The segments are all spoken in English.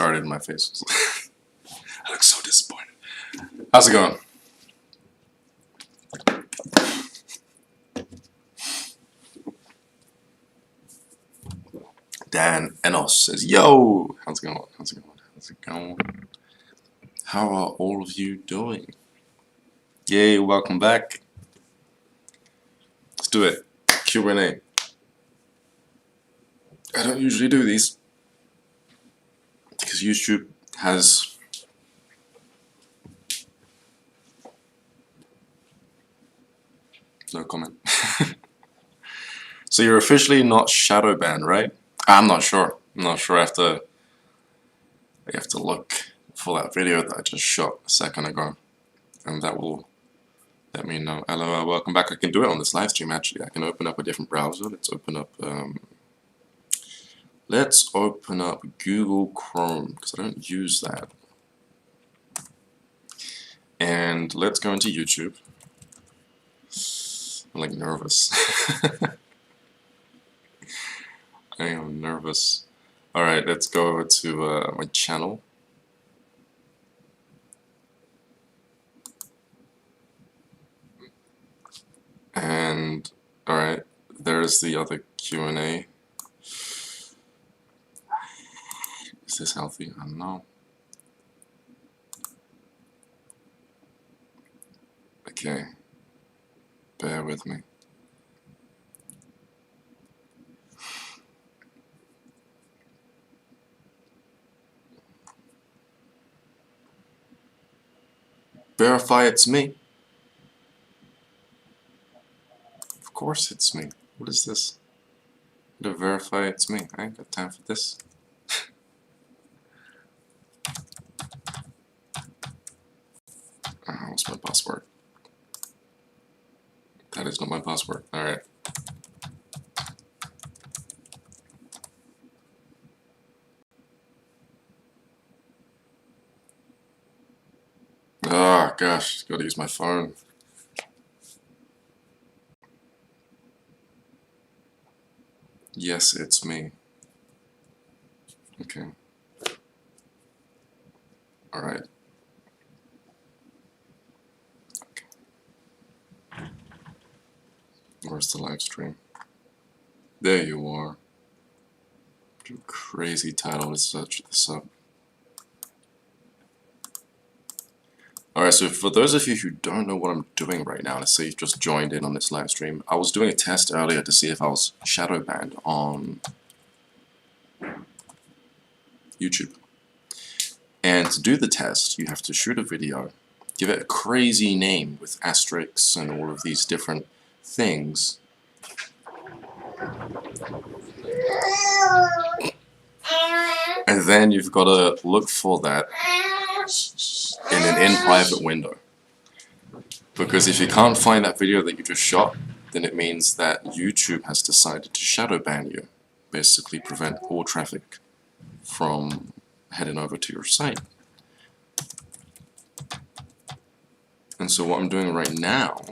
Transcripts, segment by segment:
started in my face. I look so disappointed. How's it going? Dan Enos says, yo! How's it going? How's it going? How's it going? How are all of you doing? Yay, welcome back. Let's do it. Q&A. I don't usually do these because YouTube has no comment. So you're officially not shadow banned, right? I'm not sure. I'm not sure. I have to look for that video that I just shot a second ago, and that will let me know. Hello, welcome back. I can do it on this live stream. Actually, I can open up a different browser. Let's open up Google Chrome because I don't use that. And let's go into YouTube. I'm like nervous. I am nervous. Alright, let's go to my channel. And, alright, there's the other Q&A. Is this healthy? I don't know. Okay. Bear with me. Verify it's me. Of course it's me. What is this? To verify it's me. I ain't got time for this. What's my password? That is not my password. Alright. Oh gosh, gotta use my phone. Yes, it's me. Okay. Alright. Okay. Where's the live stream? There you are. What a crazy title to search this up. Alright, so for those of you who don't know what I'm doing right now, let's say you've just joined in on this live stream, I was doing a test earlier to see if I was shadow banned on YouTube. And to do the test, you have to shoot a video, give it a crazy name with asterisks and all of these different things. And then you've got to look for that in an in-private window. Because if you can't find that video that you just shot, then it means that YouTube has decided to shadow ban you. Basically prevent all traffic from heading over to your site. And so what I'm doing right now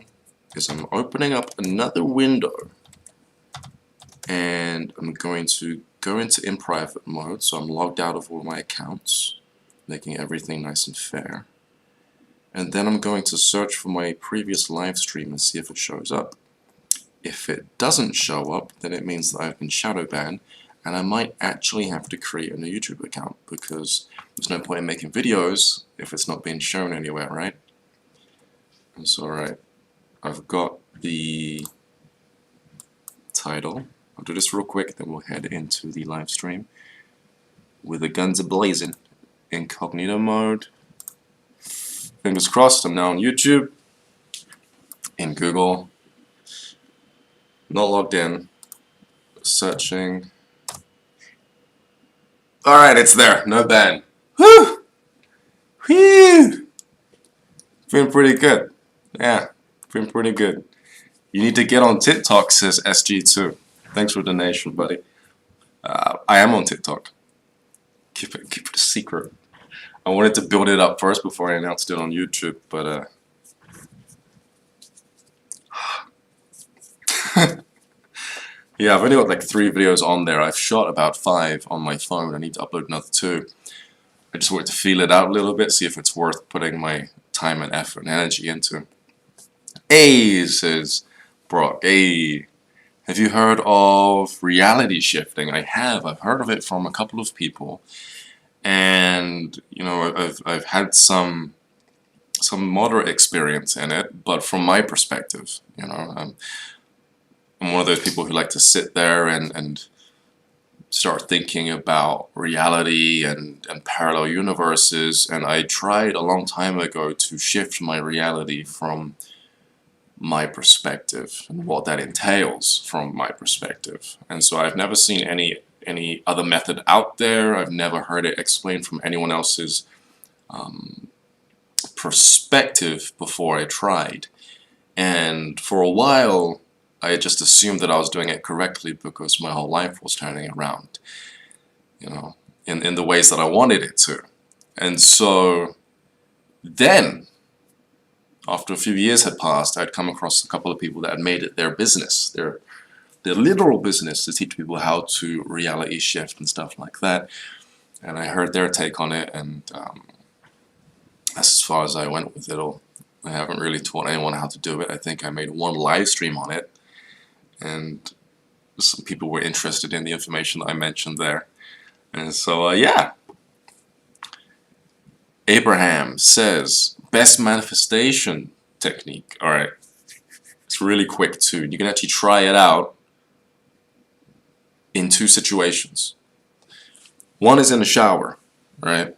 is I'm opening up another window and I'm going to go into in private mode, so I'm logged out of all my accounts, making everything nice and fair. And then I'm going to search for my previous live stream and see if it shows up. If it doesn't show up, then it means that I've been shadow banned, and I might actually have to create a new YouTube account, because there's no point in making videos if it's not being shown anywhere, right? And so, alright, I've got the title. I'll do this real quick, then we'll head into the live stream with the guns a-blazing. Incognito mode. Fingers crossed, I'm now on YouTube, in Google, not logged in, searching. Alright, it's there, no ban. Whew! Whew! Been pretty good. Yeah, been pretty good. You need to get on TikTok, says SG2. Thanks for the donation, buddy. I am on TikTok. Keep it a secret. I wanted to build it up first before I announced it on YouTube, but yeah, I've only got like 3 videos on there. I've shot about 5 on my phone. I need to upload another 2. I just wanted to feel it out a little bit, see if it's worth putting my time and effort and energy into. Hey, says Brock. Hey, have you heard of reality shifting? I have. I've heard of it from a couple of people, and you know, I've had some moderate experience in it, but from my perspective, you know, I'm one of those people who like to sit there and start thinking about reality and parallel universes, and I tried a long time ago to shift my reality from my perspective and what that entails from my perspective. And so I've never seen any other method out there. I've never heard it explained from anyone else's perspective before I tried. And for a while, I just assumed that I was doing it correctly because my whole life was turning around, you know, in the ways that I wanted it to. And so then, after a few years had passed, I'd come across a couple of people that had made it their business, their literal business, to teach people how to reality shift and stuff like that. And I heard their take on it, and that's as far as I went with it all. I haven't really taught anyone how to do it. I think I made one live stream on it, and some people were interested in the information that I mentioned there. And so, yeah. Abraham says, best manifestation technique. Alright. It's really quick too. You can actually try it out in two situations. One is in the shower, right?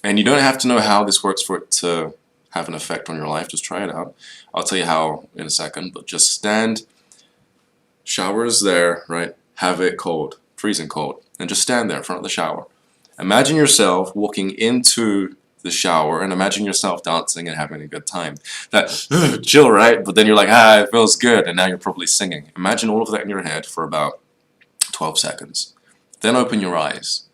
And you don't have to know how this works for it to have an effect on your life. Just try it out. I'll tell you how in a second, but just stand. Shower is there, right? Have it cold, freezing cold, and just stand there in front of the shower. Imagine yourself walking into the shower and imagine yourself dancing and having a good time. That chill, right? But then you're like, it feels good, and now you're probably singing. Imagine all of that in your head for about 12 seconds. Then open your eyes.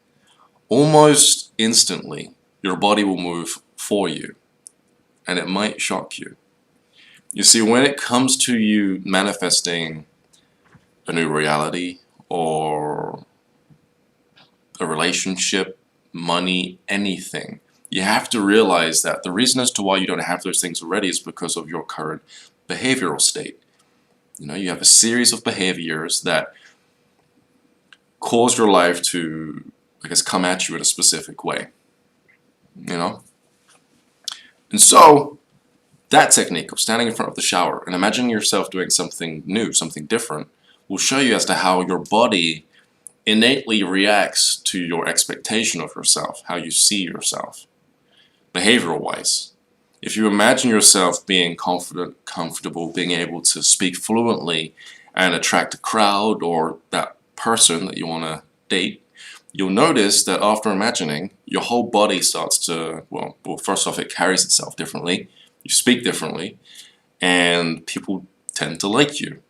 Almost instantly, your body will move for you, and it might shock you. You see, when it comes to you manifesting a new reality or a relationship, money, anything, you have to realize that the reason as to why you don't have those things already is because of your current behavioral state. You know, you have a series of behaviors that cause your life to, I guess, come at you in a specific way. You know? And so, that technique of standing in front of the shower and imagining yourself doing something new, something different, will show you as to how your body innately reacts to your expectation of yourself, how you see yourself, behavioral-wise. If you imagine yourself being confident, comfortable, being able to speak fluently and attract a crowd or that person that you want to date, you'll notice that after imagining, your whole body starts to, well, first off, it carries itself differently, you speak differently, and people tend to like you.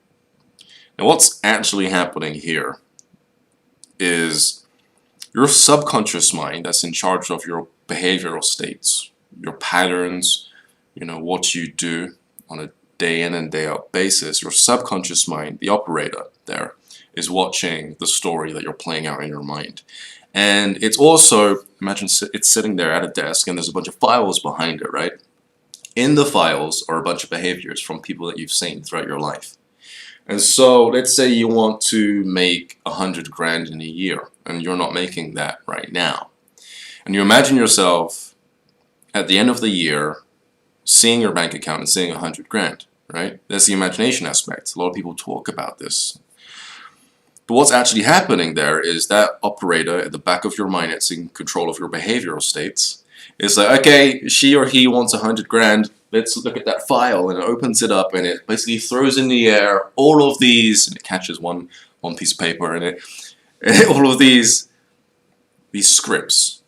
Now, what's actually happening here is your subconscious mind that's in charge of your behavioral states, your patterns, you know, what you do on a day in and day out basis. Your subconscious mind, the operator there, is watching the story that you're playing out in your mind. And it's also, imagine it's sitting there at a desk and there's a bunch of files behind it, right? In the files are a bunch of behaviors from people that you've seen throughout your life. And so let's say you want to make 100 grand in a year and you're not making that right now. And you imagine yourself at the end of the year seeing your bank account and seeing 100 grand, right? That's the imagination aspect. A lot of people talk about this. But what's actually happening there is that operator at the back of your mind that's in control of your behavioral states is like, okay, she or he wants 100 grand. Let's look at that file, and it opens it up and it basically throws in the air all of these, and it catches one piece of paper and all of these scripts,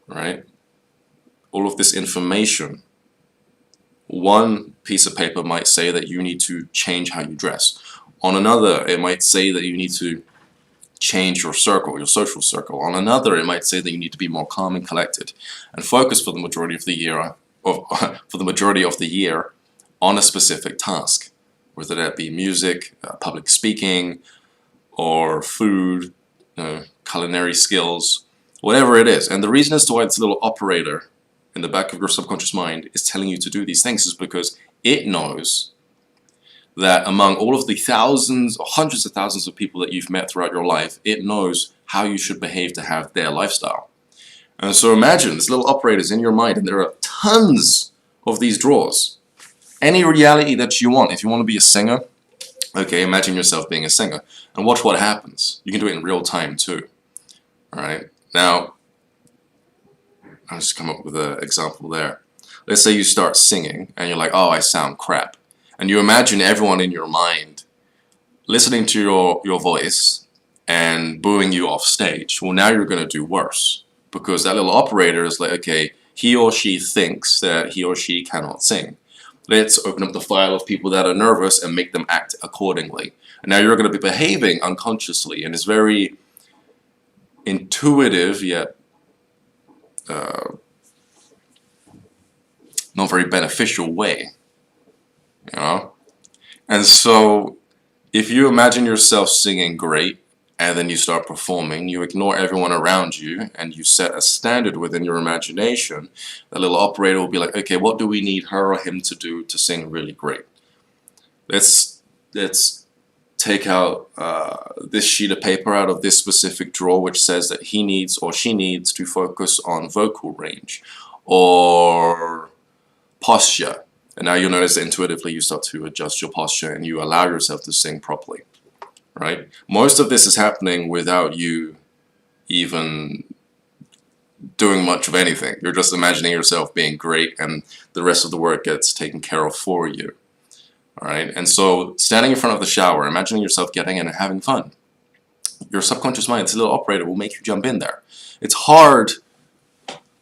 right? All of this information. One piece of paper might say that you need to change how you dress. On another, it might say that you need to change your circle, your social circle. On another, it might say that you need to be more calm and collected and focus for the majority of the year, on a specific task, whether that be music, public speaking, or food, culinary skills, whatever it is. And the reason as to why this little operator in the back of your subconscious mind is telling you to do these things is because it knows that among all of the thousands or hundreds of thousands of people that you've met throughout your life, it knows how you should behave to have their lifestyle. And so imagine this little operator is in your mind, and there are tons of these drawers. Any reality that you want. If you want to be a singer, okay, imagine yourself being a singer, and watch what happens. You can do it in real time too. Alright, now, I'll just come up with an example there. Let's say you start singing, and you're like, oh, I sound crap. And you imagine everyone in your mind listening to your voice and booing you off stage. Well, now you're going to do worse. Because that little operator is like, okay, he or she thinks that he or she cannot sing. Let's open up the file of people that are nervous and make them act accordingly. And now you're going to be behaving unconsciously, and it's very intuitive yet not very beneficial way, you know. And so if you imagine yourself singing great and then you start performing, you ignore everyone around you and you set a standard within your imagination, the little operator will be like, okay, what do we need her or him to do to sing really great? Let's take out this sheet of paper out of this specific drawer which says that he needs or she needs to focus on vocal range or posture. And now you'll notice that intuitively you start to adjust your posture and you allow yourself to sing properly. Right? Most of this is happening without you even doing much of anything. You're just imagining yourself being great and the rest of the work gets taken care of for you. Alright? And so standing in front of the shower, imagining yourself getting in and having fun. Your subconscious mind, this little operator, will make you jump in there. It's hard,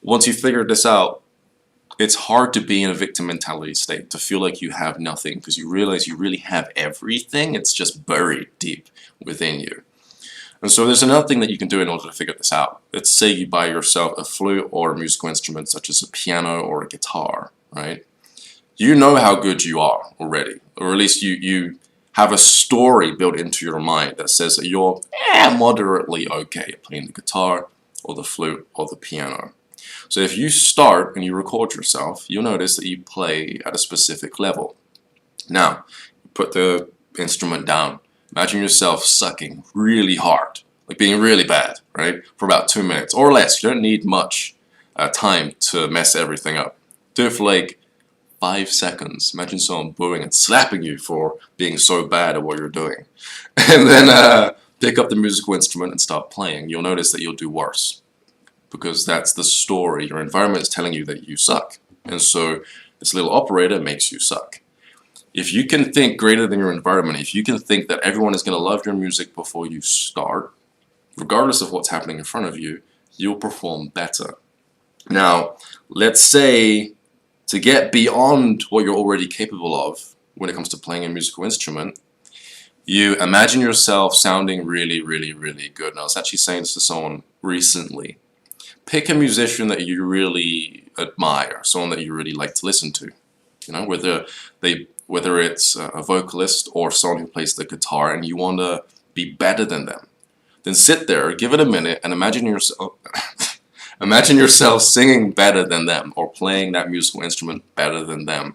once you figure this out, it's hard to be in a victim mentality state, to feel like you have nothing, because you realize you really have everything. It's just buried deep within you. And so there's another thing that you can do in order to figure this out. Let's say you buy yourself a flute or a musical instrument such as a piano or a guitar, right? You know how good you are already, or at least you have a story built into your mind that says that you're moderately okay at playing the guitar or the flute or the piano. So if you start and you record yourself, you'll notice that you play at a specific level. Now, put the instrument down. Imagine yourself sucking really hard, like being really bad, right? For about 2 minutes or less. You don't need much time to mess everything up. Do it for like 5 seconds. Imagine someone booing and slapping you for being so bad at what you're doing. And then pick up the musical instrument and start playing. You'll notice that you'll do worse. Because that's the story. Your environment is telling you that you suck. And so this little operator makes you suck. If you can think greater than your environment, if you can think that everyone is going to love your music before you start, regardless of what's happening in front of you, you'll perform better. Now, let's say to get beyond what you're already capable of when it comes to playing a musical instrument, you imagine yourself sounding really, really, really good. And I was actually saying this to someone recently. Pick a musician that you really admire, someone that you really like to listen to. You know, whether it's a vocalist or someone who plays the guitar and you want to be better than them. Then sit there, give it a minute, and imagine yourself singing better than them or playing that musical instrument better than them.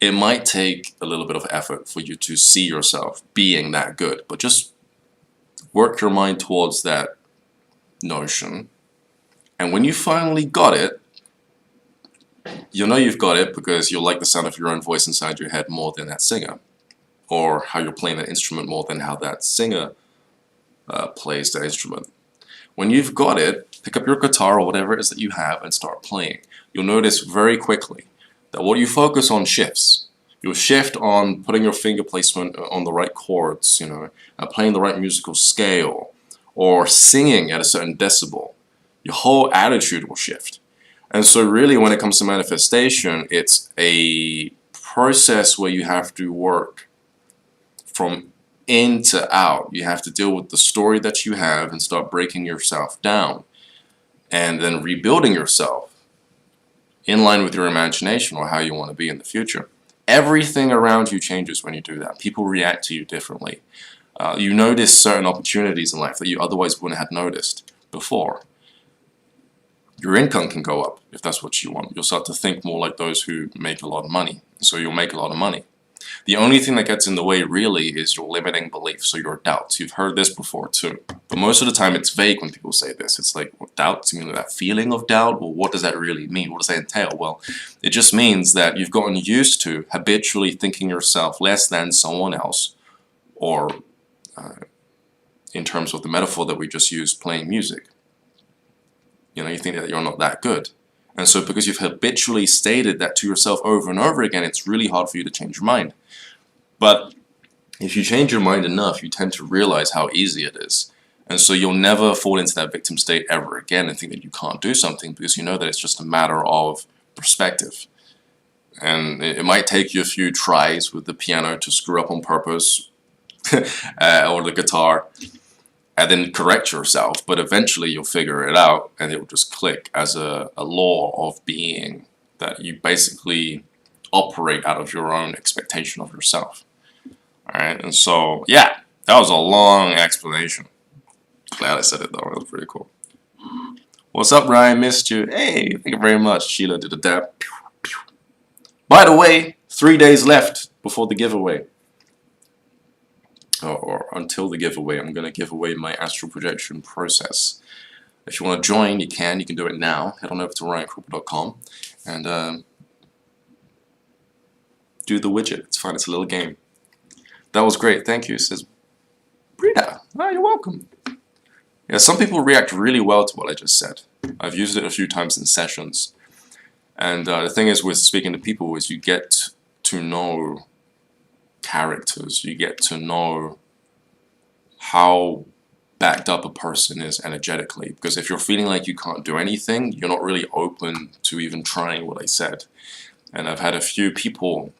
It might take a little bit of effort for you to see yourself being that good, but just work your mind towards that notion. And when you finally got it, you'll know you've got it because you'll like the sound of your own voice inside your head more than that singer. Or how you're playing that instrument more than how that singer plays the instrument. When you've got it, pick up your guitar or whatever it is that you have and start playing. You'll notice very quickly that what you focus on shifts. You'll shift on putting your finger placement on the right chords, you know, playing the right musical scale, or singing at a certain decibel. Your whole attitude will shift. And so really when it comes to manifestation, it's a process where you have to work from in to out. You have to deal with the story that you have and start breaking yourself down and then rebuilding yourself in line with your imagination or how you want to be in the future. Everything around you changes when you do that. People react to you differently. You notice certain opportunities in life that you otherwise wouldn't have noticed before. your income can go up if that's what you want. You'll start to think more like those who make a lot of money. So you'll make a lot of money. The only thing that gets in the way really is your limiting beliefs, so your doubts. You've heard this before too. But most of the time it's vague when people say this. It's like, well, doubts, you mean that feeling of doubt? Well, what does that really mean? What does that entail? Well, it just means that you've gotten used to habitually thinking yourself less than someone else, or in terms of the metaphor that we just used, playing music. You know, you think that you're not that good. And so because you've habitually stated that to yourself over and over again, it's really hard for you to change your mind. But if you change your mind enough, you tend to realize how easy it is. And so you'll never fall into that victim state ever again and think that you can't do something, because you know that it's just a matter of perspective. And it might take you a few tries with the piano to screw up on purpose, or the guitar, and then correct yourself, but eventually you'll figure it out and it will just click as a law of being, that you basically operate out of your own expectation of yourself. Alright, and so, yeah, that was a long explanation. Glad I said it though, it was pretty cool. What's up, Ryan? Missed you. Hey, thank you very much. Sheila did a dab. By the way, 3 days left before the giveaway. Or until the giveaway. I'm going to give away my astral projection process. If you want to join, you can. You can do it now. Head on over to ryancrooper.com and do the widget. It's fun. It's a little game. That was great. Thank you, says Brita. Oh, you're welcome. Yeah, some people react really well to what I just said. I've used it a few times in sessions. And the thing is with speaking to people is you get to know characters. You get to know how backed up a person is energetically. Because if you're feeling like you can't do anything, you're not really open to even trying what I said. And I've had a few people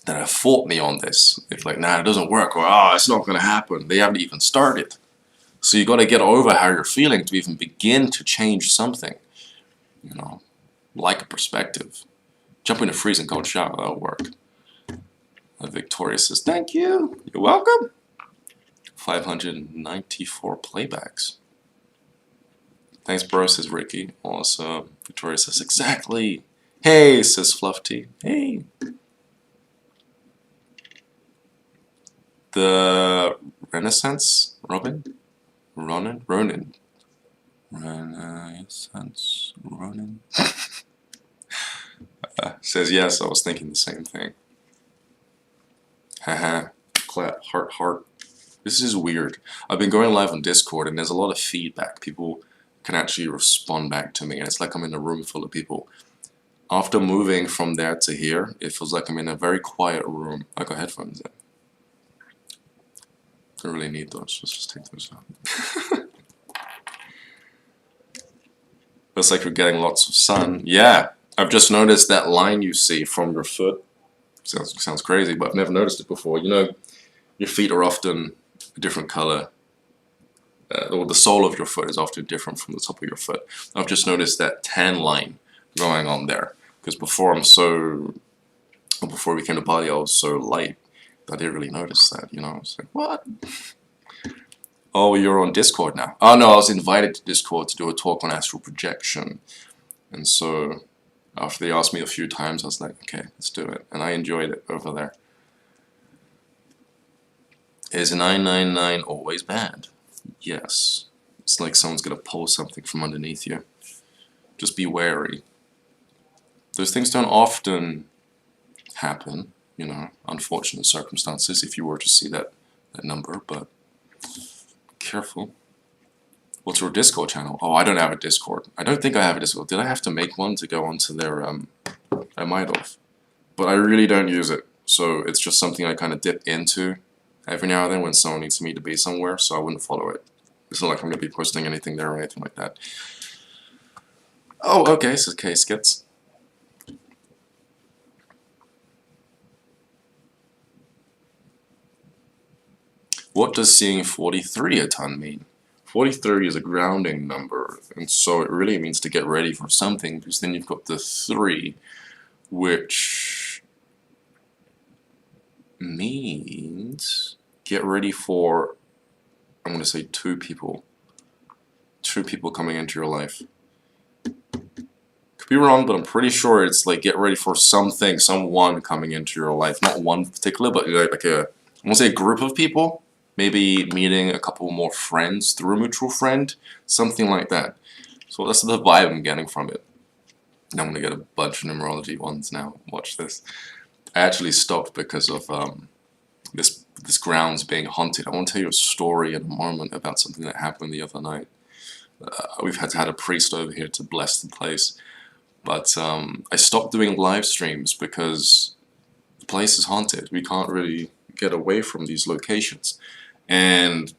that have fought me on this. It's like, nah, it doesn't work, or oh, it's not going to happen. They haven't even started. So you got to get over how you're feeling to even begin to change something. You know, like a perspective. Jump in a freezing cold shower, that'll work. Victoria says, thank you. You're welcome. 594 playbacks. Thanks, bro, says Ricky. Awesome. Victoria says, exactly. Hey, says Fluffy. Hey. The Renaissance Robin? Ronin? Renaissance Ronin? Says, yes, I was thinking the same thing. Haha. Clap. Heart. This is weird. I've been going live on Discord and there's a lot of feedback. People can actually respond back to me and it's like I'm in a room full of people. After moving from there to here, it feels like I'm in a very quiet room. I got headphones in. I really need those. Let's just take those out. Looks like you're getting lots of sun. Yeah, I've just noticed that line you see from your foot. Sounds crazy, but I've never noticed it before. You know, your feet are often a different color. Or the sole of your foot is often different from the top of your foot. I've just noticed that tan line going on there. Because before we came to Bali, I was so light that I didn't really notice that, you know. I was like, what? Oh, you're on Discord now. Oh no, I was invited to Discord to do a talk on astral projection. And so after they asked me a few times, I was like, okay, let's do it. And I enjoyed it over there. Is 999 always bad? Yes. It's like someone's gonna pull something from underneath you. Just be wary. Those things don't often happen, you know, unfortunate circumstances if you were to see that number, but careful. What's your Discord channel? Oh, I don't have a Discord. I don't think I have a Discord. Did I have to make one to go onto their, I might have. But I really don't use it, so it's just something I kind of dip into every now and then when someone needs me to be somewhere, so I wouldn't follow it. It's not like I'm going to be posting anything there or anything like that. Oh, okay, so K-Skits. What does seeing 43 a ton mean? 43 is a grounding number, and so it really means to get ready for something, because then you've got the 3, which means get ready for, I'm going to say 2 people. 2 people coming into your life. be wrong, but I'm pretty sure it's like get ready for something, someone coming into your life. Not one particular, but like I won't say a group of people. Maybe meeting a couple more friends through a mutual friend, something like that. So that's the vibe I'm getting from it. I'm gonna get a bunch of numerology ones now. Watch this. I actually stopped because of this grounds being haunted. I want to tell you a story in a moment about something that happened the other night. We've had to have a priest over here to bless the place. But I stopped doing live streams because the place is haunted. We can't really get away from these locations. And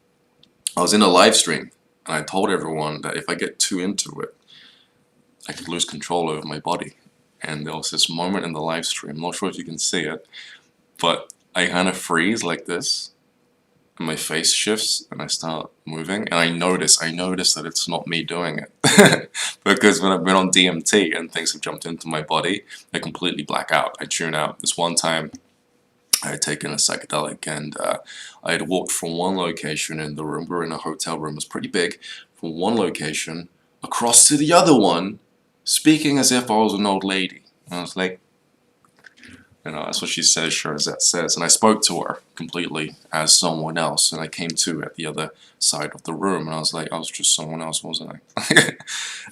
I was in a live stream, and I told everyone that if I get too into it, I could lose control over my body. And there was this moment in the live stream, I'm not sure if you can see it, but I kind of freeze like this, and my face shifts, and I start moving, and I notice that it's not me doing it. Because when I've been on DMT and things have jumped into my body, I completely black out. I tune out. This one time, I had taken a psychedelic, and I had walked from one location in the room, we were in a hotel room, it was pretty big, from one location across to the other one, speaking as if I was an old lady. And I was like, you know, that's what she says, sure as that says. And I spoke to her completely as someone else, and I came to at the other side of the room, and I was like, I was just someone else, wasn't I?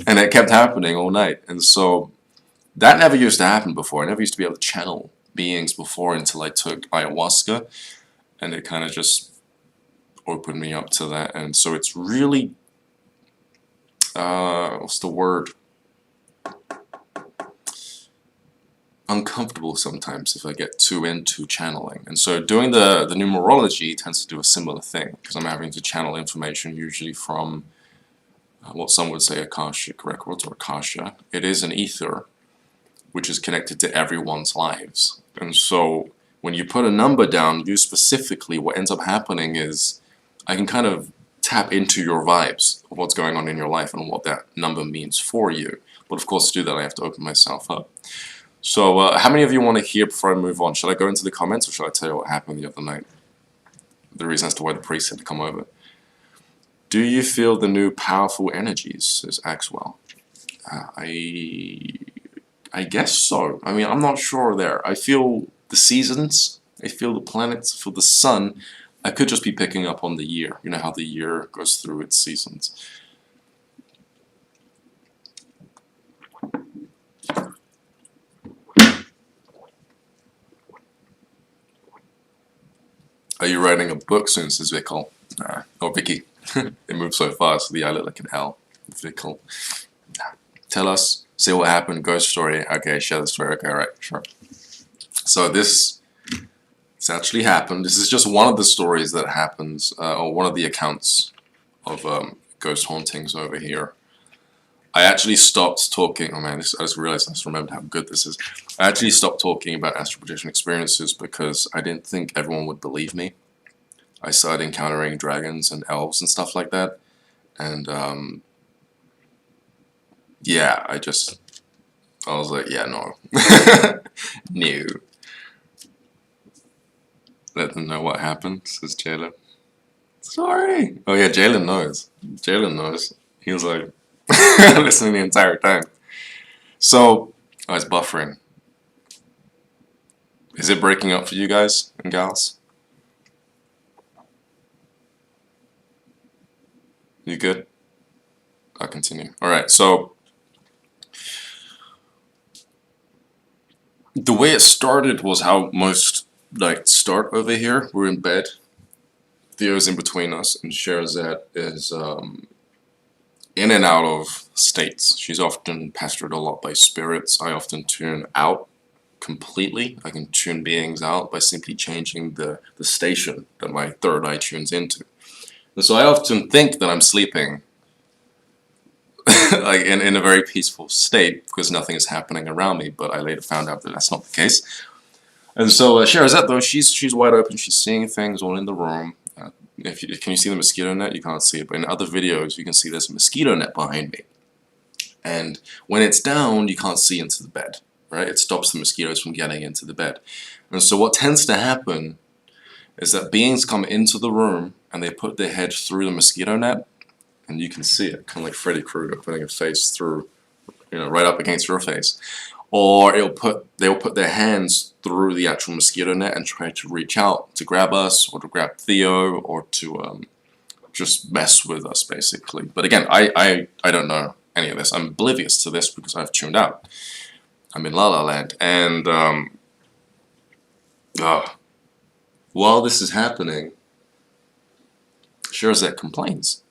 And it kept happening all night. And so that never used to happen before. I never used to be able to channel beings before until I took ayahuasca, and it kind of just opened me up to that. And so it's really, what's the word? Uncomfortable sometimes if I get too into channeling. And so doing the numerology tends to do a similar thing, because I'm having to channel information usually from what some would say Akashic records or Akasha. It is an ether which is connected to everyone's lives. And so when you put a number down, you specifically, what ends up happening is I can kind of tap into your vibes of what's going on in your life and what that number means for you. But of course, to do that, I have to open myself up. So, how many of you want to hear before I move on? Should I go into the comments, or should I tell you what happened the other night? The reason as to why the priest had to come over. Do you feel the new powerful energies, says Axwell? I guess so. I mean, I'm not sure there. I feel the seasons, I feel the planets, I feel the sun. I could just be picking up on the year. You know how the year goes through its seasons. Are you writing a book soon, says Vickle? Nah. Oh, Vicky. It moves so fast, the I look like an L. Vickle. Nah. Tell us, say what happened, ghost story. Okay, share the story. Okay, alright, sure. So this actually happened. This is just one of the stories that happens, or one of the accounts of ghost hauntings over here. I actually stopped talking. Oh man, I just realized, I just remembered how good this is. I actually stopped talking about astral projection experiences because I didn't think everyone would believe me. I started encountering dragons and elves and stuff like that, and yeah, I was like, yeah, no, no. Let them know what happened, says Jalen. Sorry. Oh yeah, Jalen knows. Jalen knows. He was like listening the entire time. So I was buffering. Is it breaking up for you guys and gals? You good? I'll continue. Alright, so the way it started was how most nights start over here. We're in bed. Theo's in between us, and Sherazette is in and out of states. She's often pestered a lot by spirits. I often tune out completely. I can tune beings out by simply changing the station that my third eye tunes into. And so I often think that I'm sleeping like in a very peaceful state because nothing is happening around me, but I later found out that that's not the case. And so Sherazette, though, she's wide open. She's seeing things all in the room. Can you see the mosquito net? You can't see it, but in other videos you can see there's a mosquito net behind me. And when it's down, you can't see into the bed, right? It stops the mosquitoes from getting into the bed. And so what tends to happen is that beings come into the room and they put their head through the mosquito net, and you can see it, kind of like Freddy Krueger putting a face through right up against your face. Or they'll put their hands through the actual mosquito net and try to reach out to grab us, or to grab Theo, or to just mess with us, basically. But again, I don't know any of this. I'm oblivious to this because I've tuned out. I'm in La La Land, and while this is happening, Shirazette complains.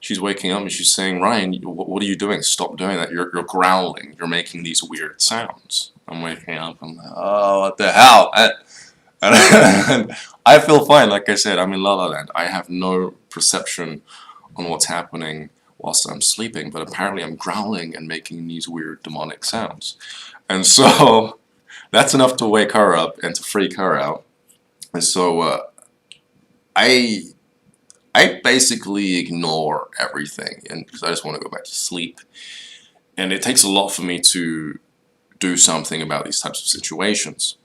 She's waking up and she's saying, Ryan, what are you doing? Stop doing that. You're growling. You're making these weird sounds. I'm waking up. I'm like, oh, what the hell? And I feel fine. Like I said, I'm in La La Land. I have no perception on what's happening whilst I'm sleeping, but apparently I'm growling and making these weird demonic sounds. And so that's enough to wake her up and to freak her out. And so I basically ignore everything, and because I just want to go back to sleep. And it takes a lot for me to do something about these types of situations.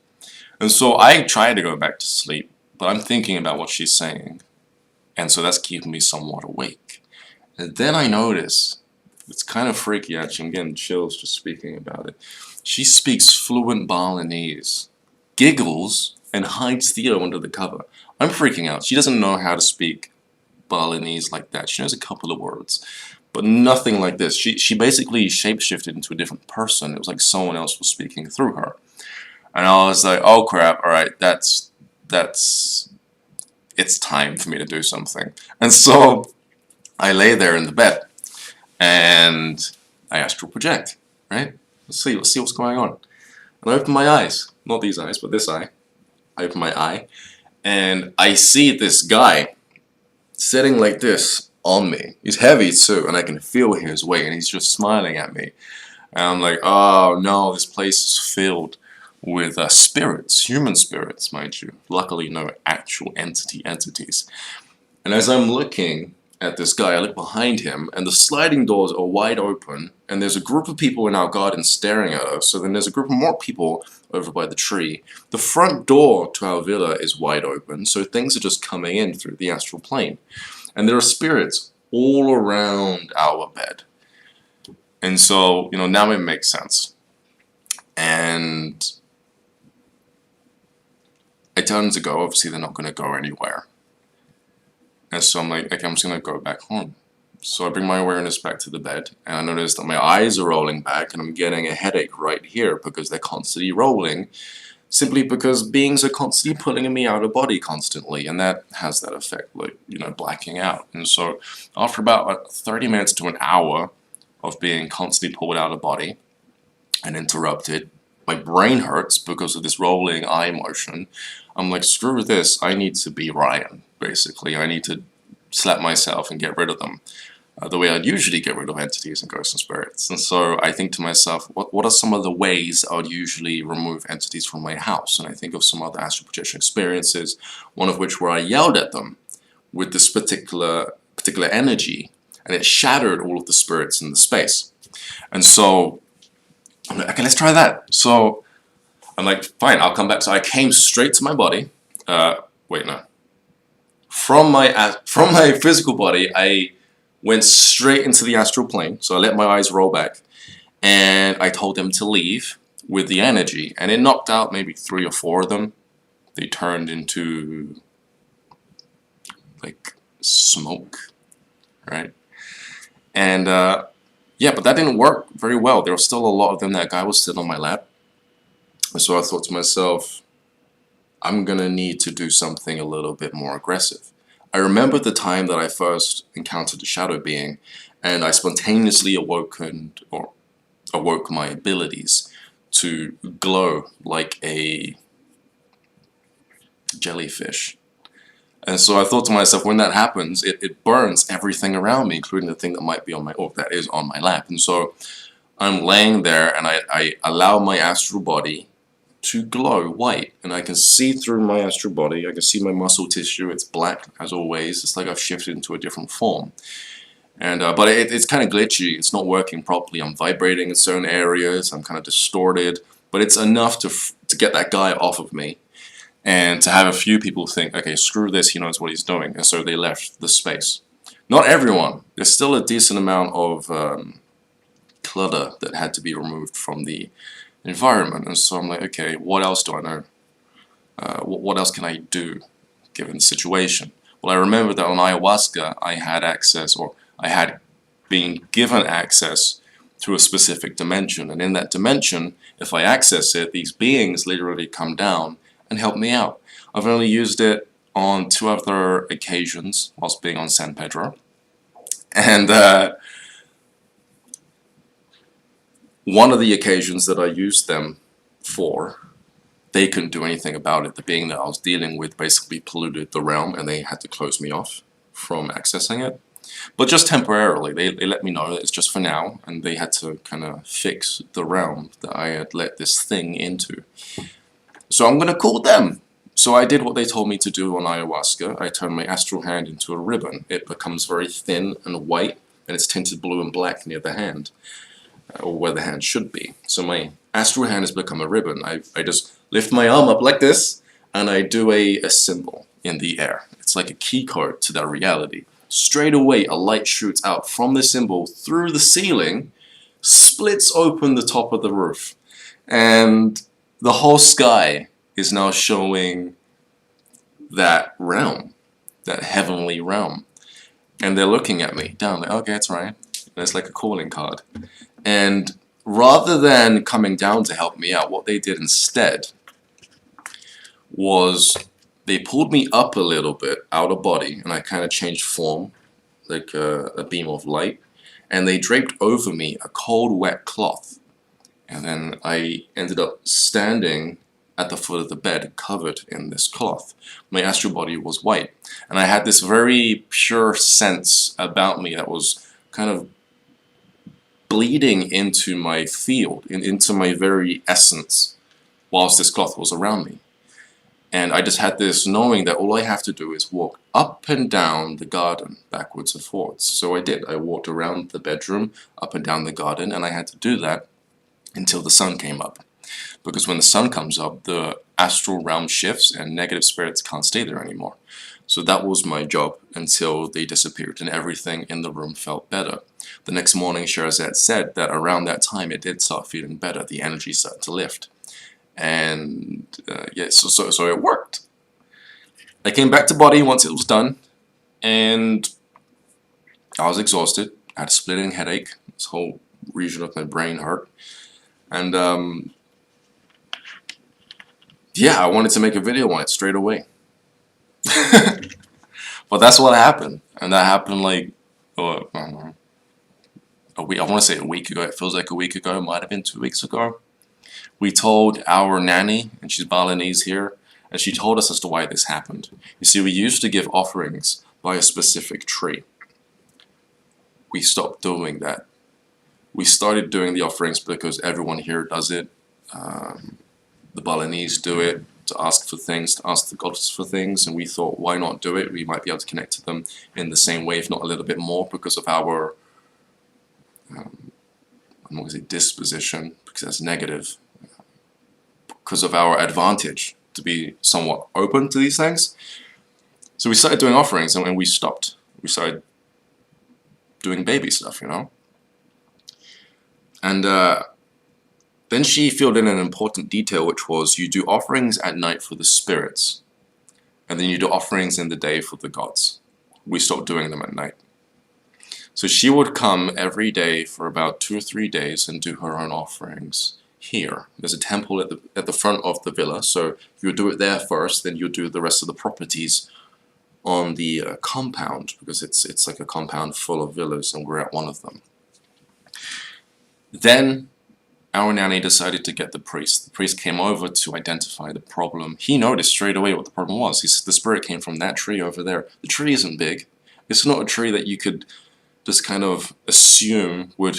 And so I try to go back to sleep, but I'm thinking about what she's saying. And so that's keeping me somewhat awake. And then I notice, it's kind of freaky actually, I'm getting chills just speaking about it. She speaks fluent Balinese, giggles, and hides Theo under the cover. I'm freaking out. She doesn't know how to speak Balinese like that. She knows a couple of words, but nothing like this. She basically shapeshifted into a different person. It was like someone else was speaking through her. And I was like, oh crap, alright, it's time for me to do something. And so I lay there in the bed and I astral project, right? Let's see what's going on. And I open my eyes, not these eyes, but this eye. I open my eye and I see this guy sitting like this on me. He's heavy too, and I can feel his weight, and he's just smiling at me. And I'm like, oh no, this place is filled with spirits, human spirits, mind you. Luckily, no actual entities. And as I'm looking at this guy, I look behind him, and the sliding doors are wide open, and there's a group of people in our garden staring at us. So then there's a group of more people over by the tree. The front door to our villa is wide open, so things are just coming in through the astral plane. And there are spirits all around our bed. And so, now it makes sense. And I tell them to go. Obviously, they're not going to go anywhere. And so I'm like, okay, I'm just going to go back home. So I bring my awareness back to the bed, and I notice that my eyes are rolling back, and I'm getting a headache right here because they're constantly rolling, simply because beings are constantly pulling me out of body constantly, and that has that effect, like, blacking out. And so after about 30 minutes to an hour of being constantly pulled out of body and interrupted, my brain hurts because of this rolling eye motion. I'm like, screw this, I need to be Ryan, basically. I need to slap myself and get rid of them. The way I'd usually get rid of entities and ghosts and spirits. And so I think to myself, what are some of the ways I would usually remove entities from my house? And I think of some other astral projection experiences, one of which where I yelled at them with this particular energy, and it shattered all of the spirits in the space. And so I'm like, okay, let's try that. So I'm like, fine, I'll come back. So I came straight to my body. Wait, no. From my physical body, I went straight into the astral plane. So I let my eyes roll back, and I told them to leave with the energy, and it knocked out maybe 3 or 4 of them. They turned into like smoke, right? And yeah, but that didn't work very well. There were still a lot of them. That guy was still on my lap. And so I thought to myself, I'm gonna need to do something a little bit more aggressive. I remember the time that I first encountered a shadow being, and I spontaneously awoke my abilities to glow like a jellyfish. And so I thought to myself, when that happens, it burns everything around me, including the thing that might be that is on my lap. And so I'm laying there, and I allow my astral body to glow white, and I can see through my astral body. I can see my muscle tissue. It's black as always. It's like I've shifted into a different form. And but it's kind of glitchy. It's not working properly. I'm vibrating in certain areas. I'm kind of distorted, but it's enough to get that guy off of me, and to have a few people think, okay, screw this, he knows what he's doing, and so they left the space. Not everyone. There's still a decent amount of clutter that had to be removed from the environment. And so I'm like, okay, what else do I know? What else can I do given the situation? Well, I remember that on ayahuasca I had access, or I had been given access to a specific dimension, and in that dimension, if I access it, these beings literally come down and help me out. I've only used it on 2 other occasions whilst being on San Pedro, and one of the occasions that I used them for, they couldn't do anything about it. The being that I was dealing with basically polluted the realm, and they had to close me off from accessing it. But just temporarily, they let me know that it's just for now, and they had to kind of fix the realm that I had let this thing into. So I'm going to call them. So I did what they told me to do on ayahuasca. I turned my astral hand into a ribbon. It becomes very thin and white, and it's tinted blue and black near the hand, or where the hand should be. So my astral hand has become a ribbon. I just lift my arm up like this, and I do a symbol in the air. It's like a key card to that reality. Straight away, a light shoots out from the symbol through the ceiling, splits open the top of the roof, and the whole sky is now showing that realm, that heavenly realm. And they're looking at me down, like, okay, it's right. And it's like a calling card. And rather than coming down to help me out, what they did instead was they pulled me up a little bit out of body, and I kind of changed form, like a beam of light, and they draped over me a cold, wet cloth. And then I ended up standing at the foot of the bed, covered in this cloth. My astral body was white, and I had this very pure sense about me that was kind of bleeding into my field, into my very essence, whilst this cloth was around me. And I just had this knowing that all I have to do is walk up and down the garden, backwards and forwards. So I did. I walked around the bedroom, up and down the garden, and I had to do that until the sun came up. Because when the sun comes up, the astral realm shifts and negative spirits can't stay there anymore. So that was my job until they disappeared and everything in the room felt better. The next morning, Sherazette said that around that time it did start feeling better. The energy started to lift. And yeah, so it worked. I came back to body once it was done, and I was exhausted. I had a splitting headache. This whole region of my brain hurt. And yeah, I wanted to make a video on it straight away. But that's what happened. And that happened like, I don't know, a week. I want to say a week ago. It feels like a week ago. It might have been 2 weeks ago. We told our nanny, and she's Balinese here, and she told us as to why this happened. You see, we used to give offerings by a specific tree. We stopped doing that. We started doing the offerings because everyone here does it. The Balinese do it to ask for things, to ask the gods for things, and we thought, why not do it? We might be able to connect to them in the same way, if not a little bit more, because of our, I'm not going to say disposition, because that's negative, because of our advantage to be somewhat open to these things. So we started doing offerings, and when we stopped, we started doing baby stuff, you know. And then she filled in an important detail, which was you do offerings at night for the spirits, and then you do offerings in the day for the gods. We stopped doing them at night. So she would come every day for about 2 or 3 days and do her own offerings here. There's a temple at the front of the villa, so you'll do it there first, then you'll do the rest of the properties on the compound, because it's like a compound full of villas, and we're at one of them. Then our nanny decided to get the priest. The priest came over to identify the problem. He noticed straight away what the problem was. He said the spirit came from that tree over there. The tree isn't big. It's not a tree that you could just kind of assume would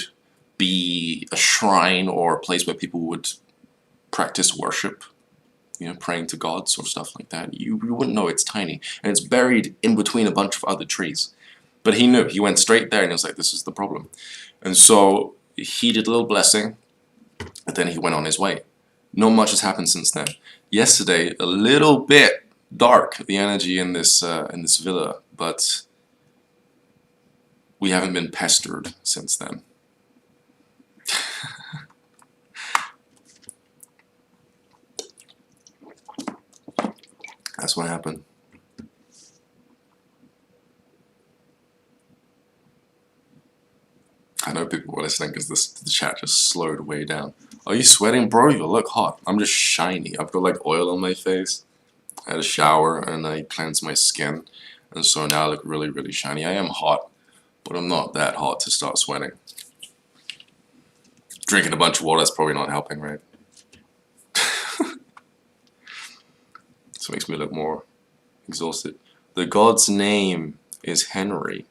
be a shrine or a place where people would practice worship, you know, praying to gods or stuff like that. You wouldn't know it's tiny. And it's buried in between a bunch of other trees. But he knew. He went straight there and he was like, this is the problem. And so he did a little blessing, and then he went on his way. Not much has happened since then. Yesterday, a little bit dark, the energy in this villa, but we haven't been pestered since then. That's what happened. I know people were listening because the chat just slowed way down. Are you sweating, bro? You look hot. I'm just shiny. I've got like oil on my face. I had a shower and I cleansed my skin. And so now I look really, really shiny. I am hot, but I'm not that hot to start sweating. Drinking a bunch of water is probably not helping, right? This makes me look more exhausted. The god's name is Henry.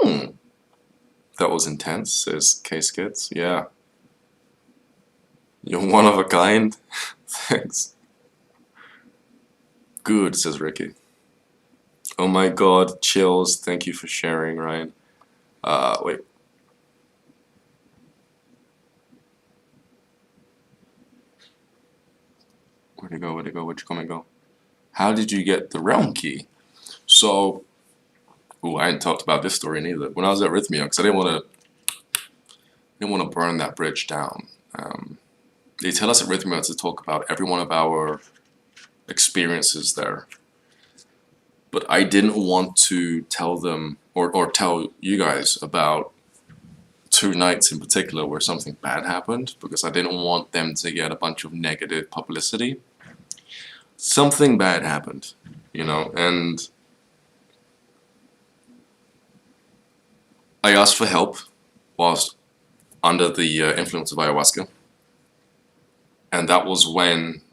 That was intense, says K-Skits. Yeah. You're one of a kind. Thanks. Good, says Ricky. Oh my god, chills. Thank you for sharing, Ryan. Wait. Where'd it go? Where'd it go? Where'd you come and go? How did you get the realm key? So, ooh, I hadn't talked about this story neither. When I was at Rhythmia, because I didn't want to burn that bridge down. They tell us at Rhythmia to talk about every one of our experiences there. But I didn't want to tell them, or tell you guys about 2 nights in particular where something bad happened, because I didn't want them to get a bunch of negative publicity. Something bad happened, you know, and I asked for help whilst under the influence of ayahuasca. And that was when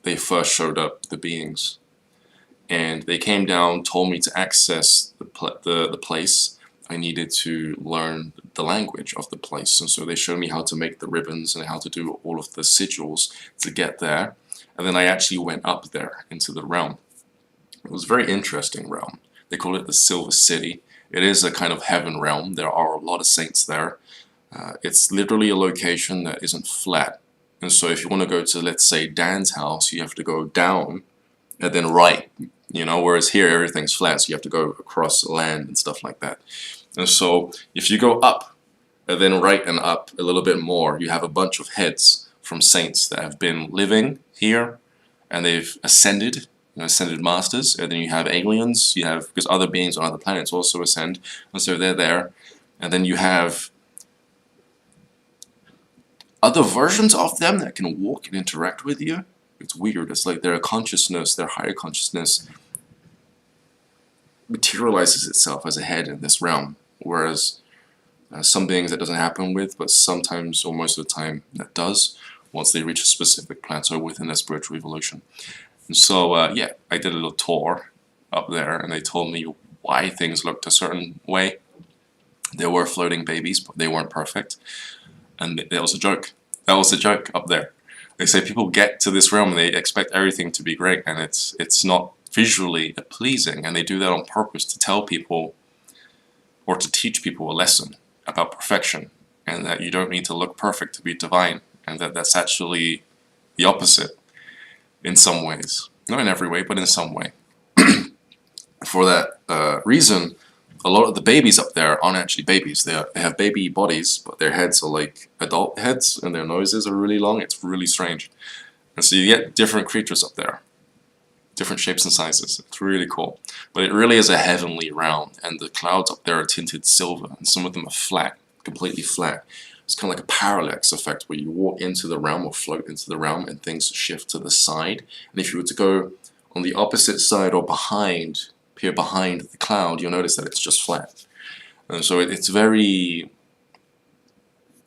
they first showed up, the beings. And they came down, told me to access the place. I needed to learn the language of the place. And so they showed me how to make the ribbons and how to do all of the sigils to get there. And then I actually went up there into the realm. It was a very interesting realm. They call it the Silver City. It is a kind of heaven realm. There are a lot of saints there. It's literally a location that isn't flat. And so if you want to go to, let's say, Dan's house, you have to go down and then right, you know, whereas here everything's flat, so you have to go across the land and stuff like that. And so if you go up and then right and up a little bit more, you have a bunch of heads from saints that have been living here and they've ascended, you know, ascended masters, and then you have aliens, you have, because other beings on other planets also ascend, and so they're there, and then you have other versions of them that can walk and interact with you. It's weird. It's like their consciousness, their higher consciousness, materializes itself as a head in this realm. Whereas some beings that doesn't happen with, but sometimes or most of the time that does, once they reach a specific plateau within their spiritual evolution. And so, yeah, I did a little tour up there, and they told me why things looked a certain way. There were floating babies, but they weren't perfect. And that was a joke. That was a joke up there. They say people get to this realm and they expect everything to be great, and it's not visually pleasing, and they do that on purpose to tell people or to teach people a lesson about perfection, and that you don't need to look perfect to be divine, and that's actually the opposite in some ways. Not in every way, but in some way. For that reason, a lot of the babies up there aren't actually babies. They have baby bodies, but their heads are like adult heads, and their noses are really long. It's really strange. And so you get different creatures up there. Different shapes and sizes. It's really cool. But it really is a heavenly realm, and the clouds up there are tinted silver, and some of them are flat, completely flat. It's kind of like a parallax effect where you walk into the realm or float into the realm and things shift to the side. And if you were to go on the opposite side or behind, peer behind the cloud, you'll notice that it's just flat. And so it's very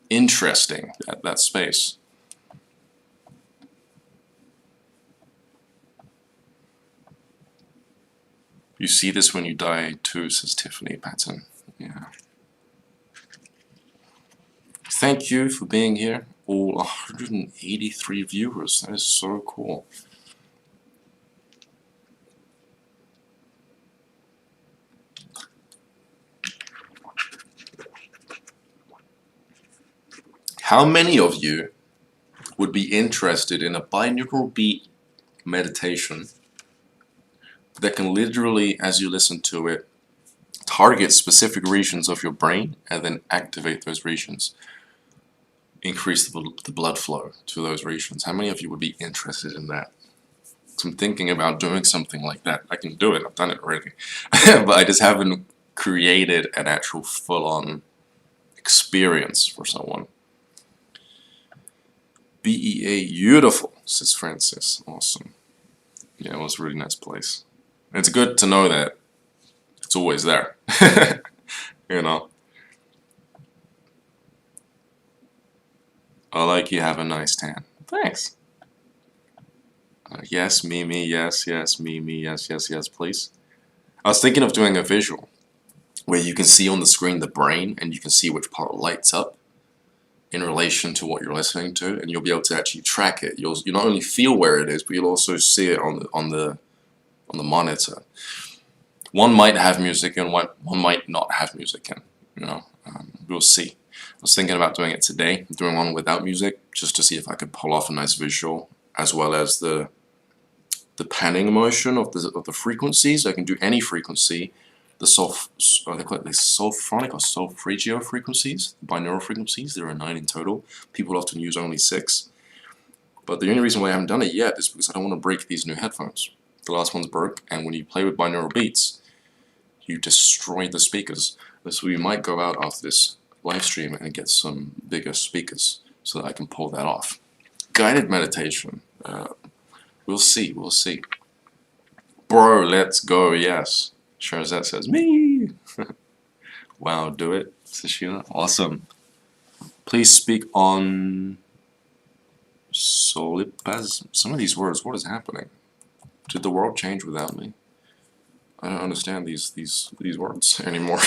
interesting, that space. You see this when you die too, says Tiffany Patton. Yeah. Thank you for being here, all 183 viewers. That is so cool. How many of you would be interested in a binaural beat meditation that can literally, as you listen to it, target specific regions of your brain and then activate those regions? Increase the blood flow to those regions. How many of you would be interested in that? So I'm thinking about doing something like that. I can do it. I've done it already. But I just haven't created an actual full-on experience for someone. BEA, beautiful, says Francis. Awesome. Yeah, it was a really nice place. It's good to know that it's always there. You know? I like you have a nice tan. Thanks. Yes, Mimi, yes, yes, Mimi, yes, yes, yes, please. I was thinking of doing a visual where you can see on the screen the brain and you can see which part lights up in relation to what you're listening to, and you'll be able to actually track it. You'll not only feel where it is, but you'll also see it on the monitor. One might have music and one might not have music in. You know, we'll see. I was thinking about doing it today, doing one without music, just to see if I could pull off a nice visual, as well as the panning motion of the frequencies. I can do any frequency. They call it the sulfonic or solfeggio frequencies, binaural frequencies. There are 9 in total. People often use only 6. But the only reason why I haven't done it yet is because I don't want to break these new headphones. The last one's broke, and when you play with binaural beats, you destroy the speakers. So we might go out after this live stream and get some bigger speakers so that I can pull that off. Guided meditation. We'll see, we'll see. Bro, let's go, yes. Sharzette says, me! Wow, do it, Sashila. Awesome. Please speak on solipaz. Some of these words, what is happening? Did the world change without me? I don't understand these words anymore.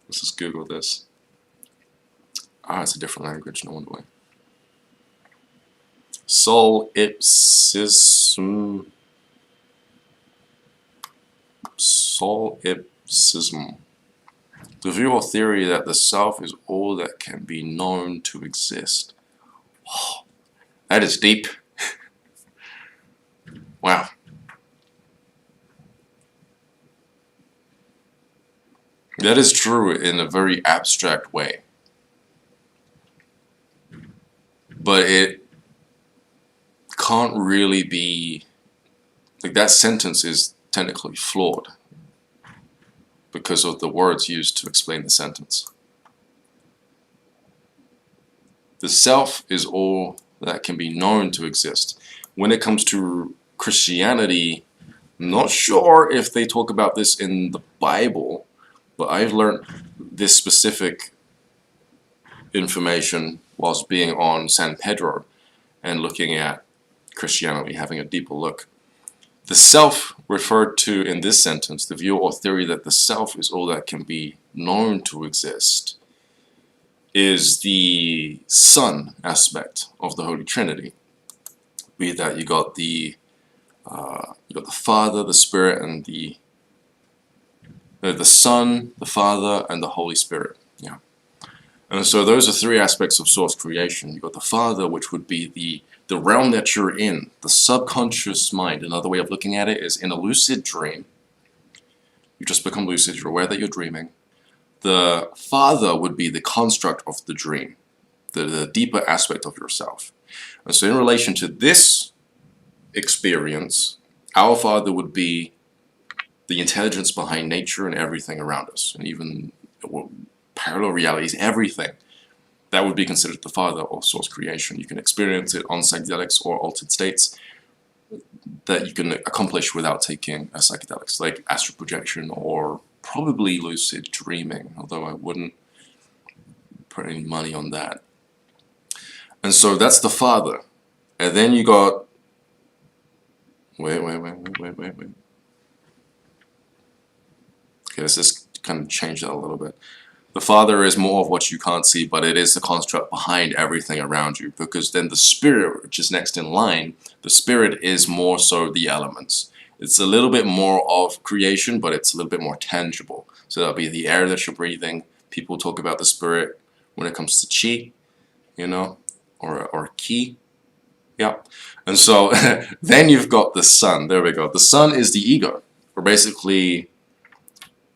Let's just Google this. Ah, it's a different language, no wonder why. Solipsism. Solipsism. The view or theory that the self is all that can be known to exist. Oh, that is deep. Wow. That is true in a very abstract way. But it can't really be, like, that sentence is technically flawed because of the words used to explain the sentence. The self is all that can be known to exist. When it comes to Christianity, I'm not sure if they talk about this in the Bible, but I've learned this specific information whilst being on San Pedro and looking at Christianity, having a deeper look. The self referred to in this sentence, the view or theory that the self is all that can be known to exist, is the Son aspect of the Holy Trinity. Be that you got the Father, the Spirit, and the Son, the Father, and the Holy Spirit. Yeah. And so those are 3 aspects of source creation. You've got the Father, which would be the realm that you're in, the subconscious mind. Another way of looking at it is in a lucid dream. You just become lucid, you're aware that you're dreaming. The Father would be the construct of the dream, the deeper aspect of yourself. And so in relation to this experience, our Father would be the intelligence behind nature and everything around us, and even parallel realities, everything. That would be considered the Father of source creation. You can experience it on psychedelics or altered states that you can accomplish without taking a psychedelics, like astral projection or probably lucid dreaming, although I wouldn't put any money on that. And so that's the Father. And then you got... Wait. Okay, let's just kind of change that a little bit. The Father is more of what you can't see, but it is the construct behind everything around you. Because then the Spirit, which is next in line, the Spirit is more so the elements. It's a little bit more of creation, but it's a little bit more tangible. So that'll be the air that you're breathing. People talk about the Spirit when it comes to chi, you know, or ki. Yeah. And so then you've got the Son. There we go. The Son is the ego, or basically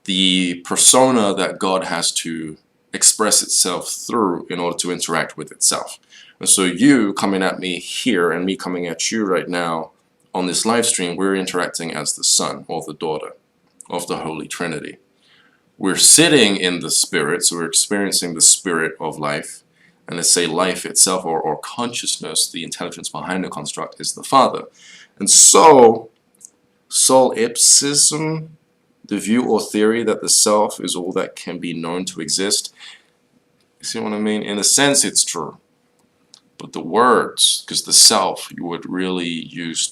the persona that God has to express itself through in order to interact with itself. And so you coming at me here and me coming at you right now on this live stream, we're interacting as the son or the daughter of the Holy Trinity. We're sitting in the spirit, so we're experiencing the spirit of life. And let's say life itself, or consciousness, the intelligence behind the construct, is the Father. And so, solipsism, the view or theory that the self is all that can be known to exist, you see what I mean? In a sense, it's true. But the words, because the self, you would really use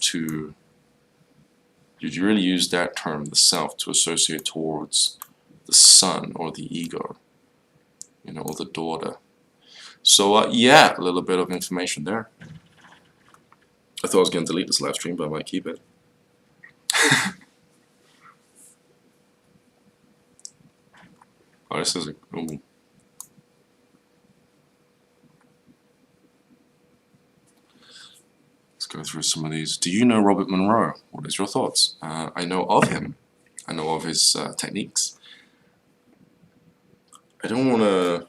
that term, the self, to associate towards the son or the ego, or the daughter. So yeah, a little bit of information there. I thought I was going to delete this live stream, but I might keep it. Oh, this is ooh. Let's go through some of these. Do you know Robert Monroe? What is your thoughts? I know of him. I know of his techniques. I don't want to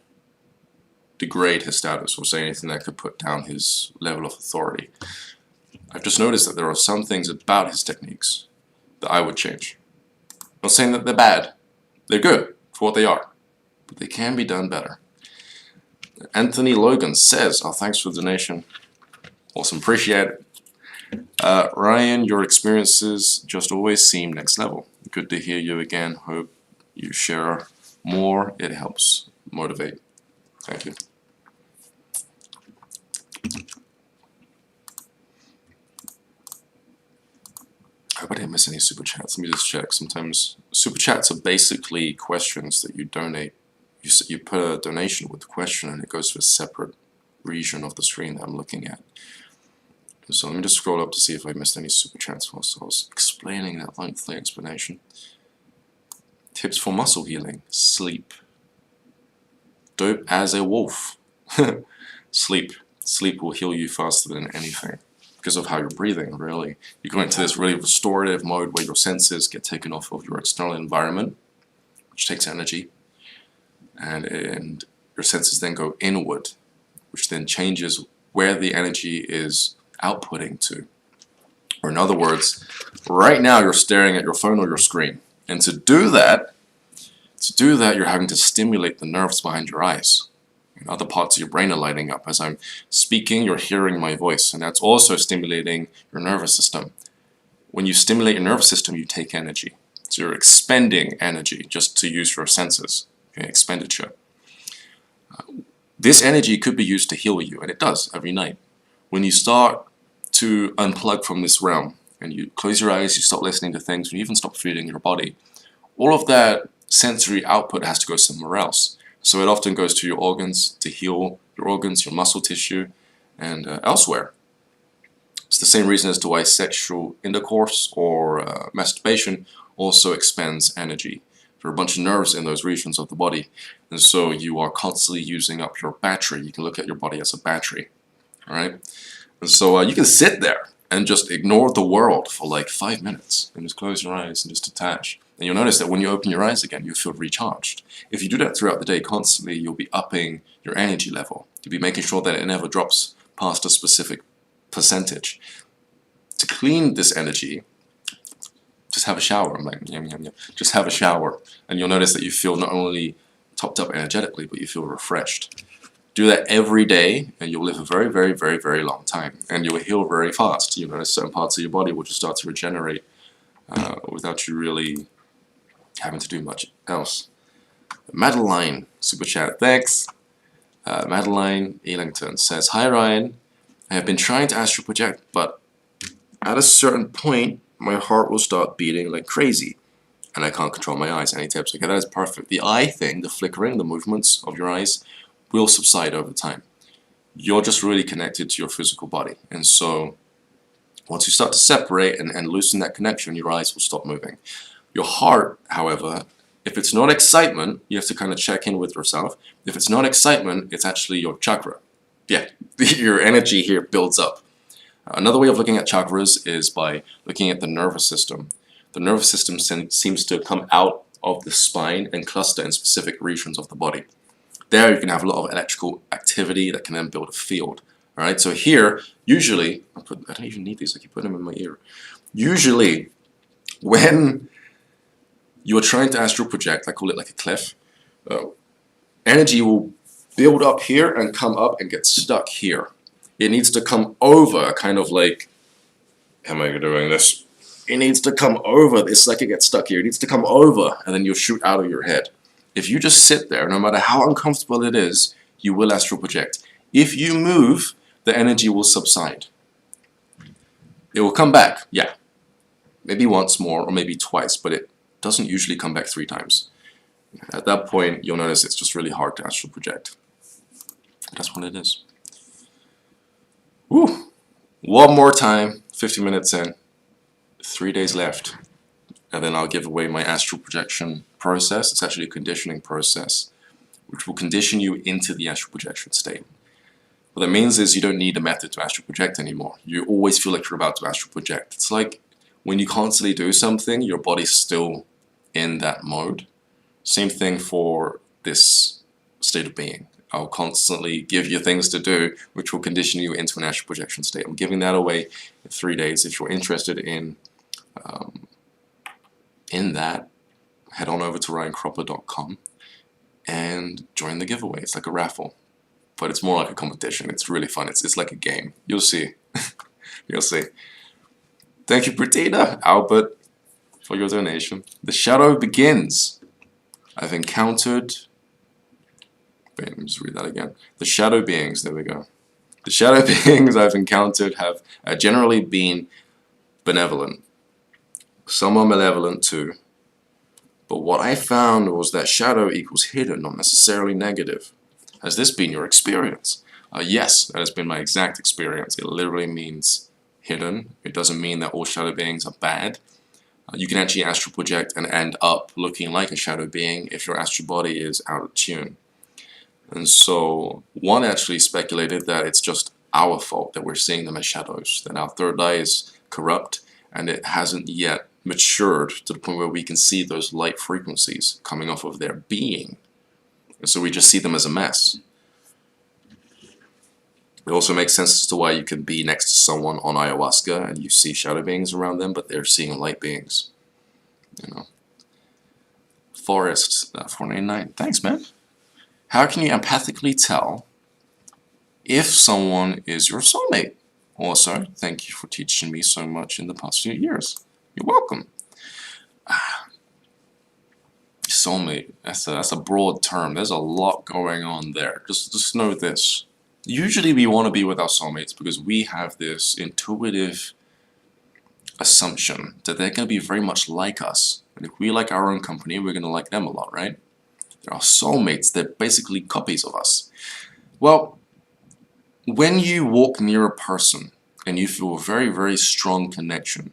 degrade his status or say anything that could put down his level of authority. I've just noticed that there are some things about his techniques that I would change. I'm not saying that they're bad. They're good for what they are, but they can be done better. Anthony Logan says, oh, thanks for the donation. Awesome, appreciate it. Ryan, your experiences just always seem next level. Good to hear you again. Hope you share more. It helps motivate. Thank you. I hope I didn't miss any super chats. Let me just check. Sometimes super chats are basically questions that you donate. You put a donation with the question and it goes to a separate region of the screen that I'm looking at. So let me just scroll up to see if I missed any super chats whilst I was explaining that lengthy explanation. Tips for muscle healing. Sleep. Dope as a wolf. Sleep. Sleep will heal you faster than anything because of how you're breathing, really. You go into this really restorative mode where your senses get taken off of your external environment, which takes energy, and your senses then go inward, which then changes where the energy is outputting to. Or in other words, right now you're staring at your phone or your screen, and to do that you're having to stimulate the nerves behind your eyes. And other parts of your brain are lighting up. As I'm speaking, you're hearing my voice, and that's also stimulating your nervous system. When you stimulate your nervous system, you take energy. So you're expending energy just to use your senses. Okay, expenditure. This energy could be used to heal you, and it does every night. When you start to unplug from this realm, and you close your eyes, you stop listening to things, and you even stop feeding your body, all of that sensory output has to go somewhere else. So it often goes to your organs to heal your organs, your muscle tissue, and elsewhere. It's the same reason as to why sexual intercourse or masturbation also expends energy. There are a bunch of nerves in those regions of the body, and so you are constantly using up your battery. You can look at your body as a battery, all right? And so you can sit there and just ignore the world for like 5 minutes and just close your eyes and just detach. And you'll notice that when you open your eyes again, you feel recharged. If you do that throughout the day constantly, you'll be upping your energy level. You'll be making sure that it never drops past a specific percentage. To clean this energy, just have a shower. I'm like, yum, yum, yum. Just have a shower. And you'll notice that you feel not only topped up energetically, but you feel refreshed. Do that every day, and you'll live a very, very, very, very long time. And you'll heal very fast. You'll notice certain parts of your body will just start to regenerate without you really having to do much else. Madeline, super chat, thanks. Madeline Elington says, hi Ryan, I have been trying to astral project, but at a certain point, my heart will start beating like crazy, and I can't control my eyes. Any tips? Okay, that is perfect. The eye thing, the flickering, the movements of your eyes will subside over time. You're just really connected to your physical body, and so once you start to separate and loosen that connection, your eyes will stop moving. Your heart, however, if it's not excitement, you have to kind of check in with yourself. If it's not excitement, it's actually your chakra. Yeah, your energy here builds up. Another way of looking at chakras is by looking at the nervous system. The nervous system seems to come out of the spine and cluster in specific regions of the body. There you can have a lot of electrical activity that can then build a field Alright, so here, usually, I don't even need these, I keep putting them in my ear. Usually, when you're trying to astral project, I call it like a cliff, energy will build up here and come up and get stuck here. It needs to come over, kind of like, how am I doing this? It needs to come over. It's like it gets stuck here. It needs to come over, and then you'll shoot out of your head. If you just sit there, no matter how uncomfortable it is, you will astral project. If you move, the energy will subside. It will come back, yeah. Maybe once more, or maybe twice, but it doesn't usually come back 3 times. At that point, you'll notice it's just really hard to astral project. That's what it is. Woo! One more time, 50 minutes in, 3 days left. And then I'll give away my astral projection process. It's actually a conditioning process, which will condition you into the astral projection state. What that means is you don't need a method to astral project anymore. You always feel like you're about to astral project. It's like when you constantly do something, your body's still in that mode. Same thing for this state of being. I'll constantly give you things to do which will condition you into an astral projection state. I'm giving that away in 3 days. If you're interested in that, head on over to ryancropper.com and join the giveaway. It's like a raffle, but it's more like a competition. It's really fun. It's like a game. You'll see. You'll see. Thank you, Bertina, Albert, for your donation. The shadow begins. I've encountered... Wait, let me just read that again. The shadow beings, there we go. The shadow beings I've encountered have generally been benevolent. Some are malevolent too. But what I found was that shadow equals hidden, not necessarily negative. Has this been your experience? Yes, that has been my exact experience. It literally means hidden. It doesn't mean that all shadow beings are bad. You can actually astral project and end up looking like a shadow being if your astral body is out of tune. And so one actually speculated that it's just our fault that we're seeing them as shadows, that our third eye is corrupt and it hasn't yet matured to the point where we can see those light frequencies coming off of their being. And so we just see them as a mess. It also makes sense as to why you can be next to someone on ayahuasca and you see shadow beings around them, but they're seeing light beings. You know. Forest, 499. Thanks, man. How can you empathically tell if someone is your soulmate? Also, thank you for teaching me so much in the past few years. You're welcome. Soulmate, that's a broad term. There's a lot going on there. Just know this. Usually we want to be with our soulmates because we have this intuitive assumption that they're going to be very much like us. And if we like our own company, we're going to like them a lot, right? They're our soulmates. They're basically copies of us. Well, when you walk near a person and you feel a very, very strong connection,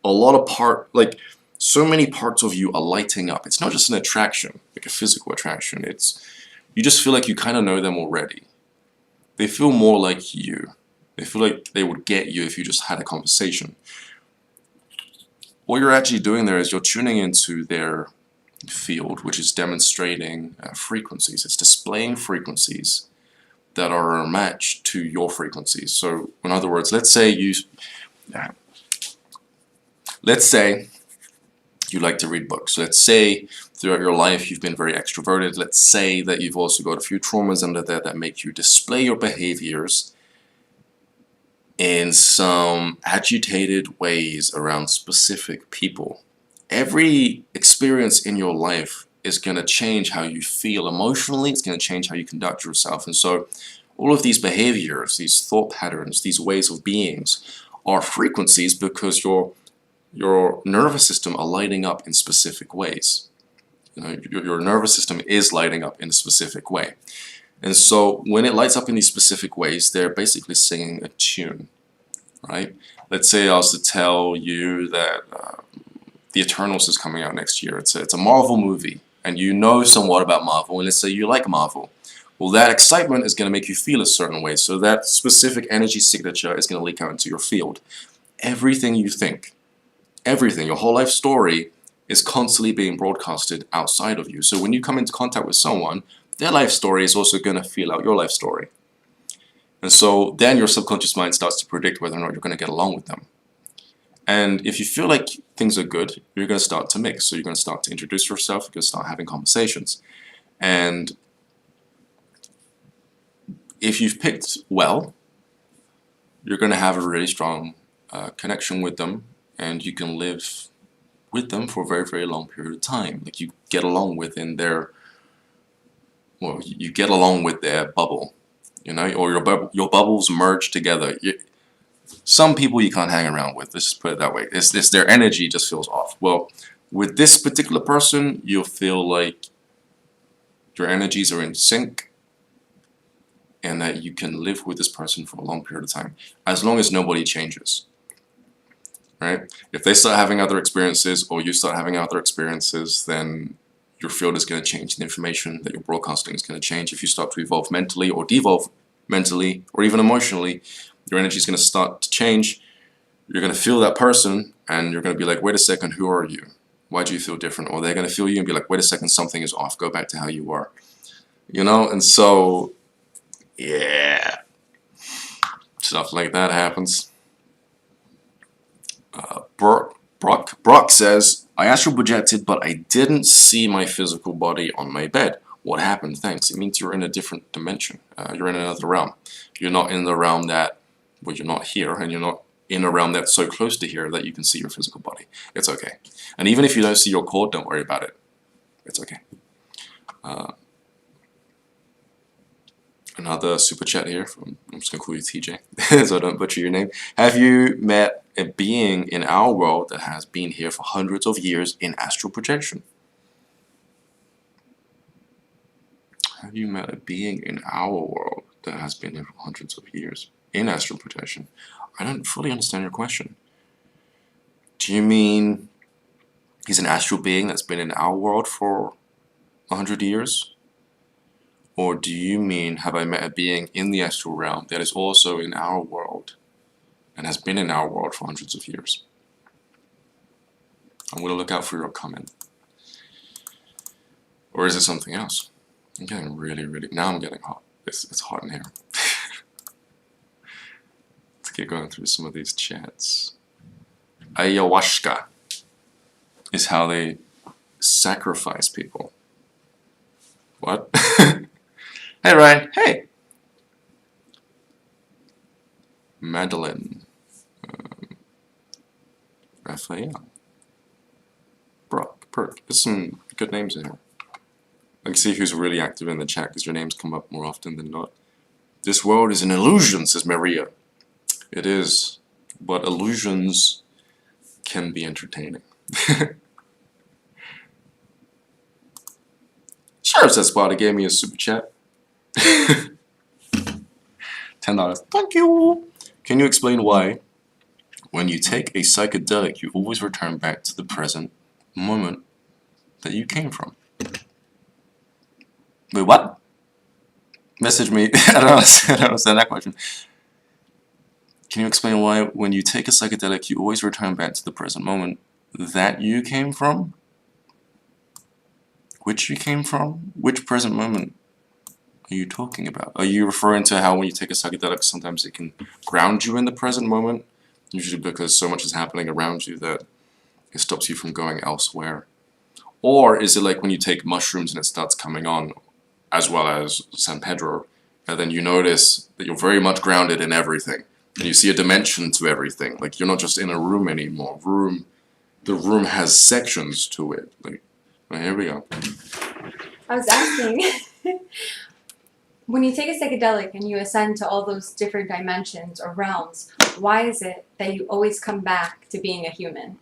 so many parts of you are lighting up. It's not just an attraction, like a physical attraction. You just feel like you kind of know them already. They feel more like you. They feel like they would get you if you just had a conversation. What you're actually doing there is you're tuning into their field, which is demonstrating frequencies. It's displaying frequencies that are a match to your frequencies. So, in other words, let's say you like to read books. Let's say throughout your life you've been very extroverted. Let's say that you've also got a few traumas under there that make you display your behaviors in some agitated ways around specific people. Every experience in your life is going to change how you feel emotionally. It's going to change how you conduct yourself. And so all of these behaviors, these thought patterns, these ways of beings are frequencies because your nervous system are lighting up in specific ways. You know, your nervous system is lighting up in a specific way. And so when it lights up in these specific ways, they're basically singing a tune, right? Let's say I was to tell you that The Eternals is coming out next year. It's a Marvel movie, and you know somewhat about Marvel, and let's say you like Marvel. Well, that excitement is going to make you feel a certain way, so that specific energy signature is going to leak out into your field. Everything you think, everything, your whole life story is constantly being broadcasted outside of you. So when you come into contact with someone, their life story is also going to feel out your life story. And so then your subconscious mind starts to predict whether or not you're going to get along with them. And if you feel like things are good, you're going to start to mix. So you're going to start to introduce yourself, you're going to start having conversations. And if you've picked well, you're going to have a really strong connection with them, and you can live with them for a very, very long period of time. Like you get along within their, well, you get along with their bubble, you know, or your bubbles merge together. Some people you can't hang around with. Let's just put it that way. It's their energy just feels off. Well, with this particular person, you'll feel like your energies are in sync, and that you can live with this person for a long period of time, as long as nobody changes. Right? If they start having other experiences, or you start having other experiences, then your field is going to change. The information that you're broadcasting is going to change. If you start to evolve mentally or devolve mentally or even emotionally, your energy is going to start to change. You're going to feel that person, and you're going to be like, wait a second, who are you? Why do you feel different? Or they're going to feel you and be like, wait a second, something is off. Go back to how you were. You know? And so, yeah. Stuff like that happens. Brock says, I astral projected, but I didn't see my physical body on my bed. What happened? Thanks. It means you're in a different dimension. You're in another realm. You're not in the realm that, well, you're not here, and you're not in a realm that's so close to here that you can see your physical body. It's okay. And even if you don't see your cord, don't worry about it. It's okay. Another super chat here from, I'm just going to call you TJ, so I don't butcher your name. Have you met a being in our world that has been here for hundreds of years in astral projection? Have you met a being in our world that has been here for hundreds of years in astral projection? I don't fully understand your question. Do you mean he's an astral being that's been in our world for 100 years? Or do you mean, have I met a being in the astral realm that is also in our world and has been in our world for hundreds of years? I'm going to look out for your comment. Or is it something else? I'm getting really, now I'm getting hot. It's hot in here. Let's keep going through some of these chats. Ayahuasca is how they sacrifice people. What? Hey Ryan, hey! Madeline. Raphael. Brock, Perk. There's some good names in here. I can see who's really active in the chat because your names come up more often than not. This world is an illusion, says Maria. It is, but illusions can be entertaining. Sheriff says Spada gave me a super chat. $10. Thank you. Can you explain why, when you take a psychedelic, you always return back to the present moment that you came from? Wait, what? Message me. I don't understand that question. Can you explain why, when you take a psychedelic, you always return back to the present moment that you came from? Which you came from? Which present moment are you talking about? Are you referring to how when you take a psychedelic, sometimes it can ground you in the present moment? Usually because so much is happening around you that it stops you from going elsewhere. Or is it like when you take mushrooms and it starts coming on, as well as San Pedro, and then you notice that you're very much grounded in everything, and you see a dimension to everything. Like you're not just in a room anymore. The room has sections to it. Like, well, here we go. I was asking, when you take a psychedelic and you ascend to all those different dimensions or realms, why is it that you always come back to being a human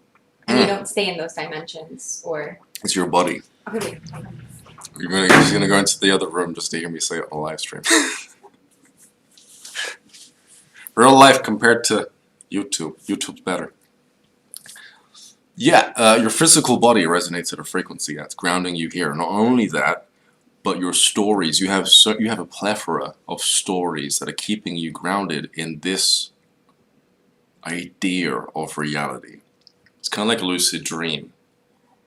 and you don't stay in those dimensions? Or it's your body. Okay. You're just gonna go into the other room just to hear me say it on the live stream. Real life compared to YouTube. YouTube's better. Yeah, your physical body resonates at a frequency that's grounding you here. Not only that, but your stories. You have a plethora of stories that are keeping you grounded in this idea of reality. It's kind of like a lucid dream.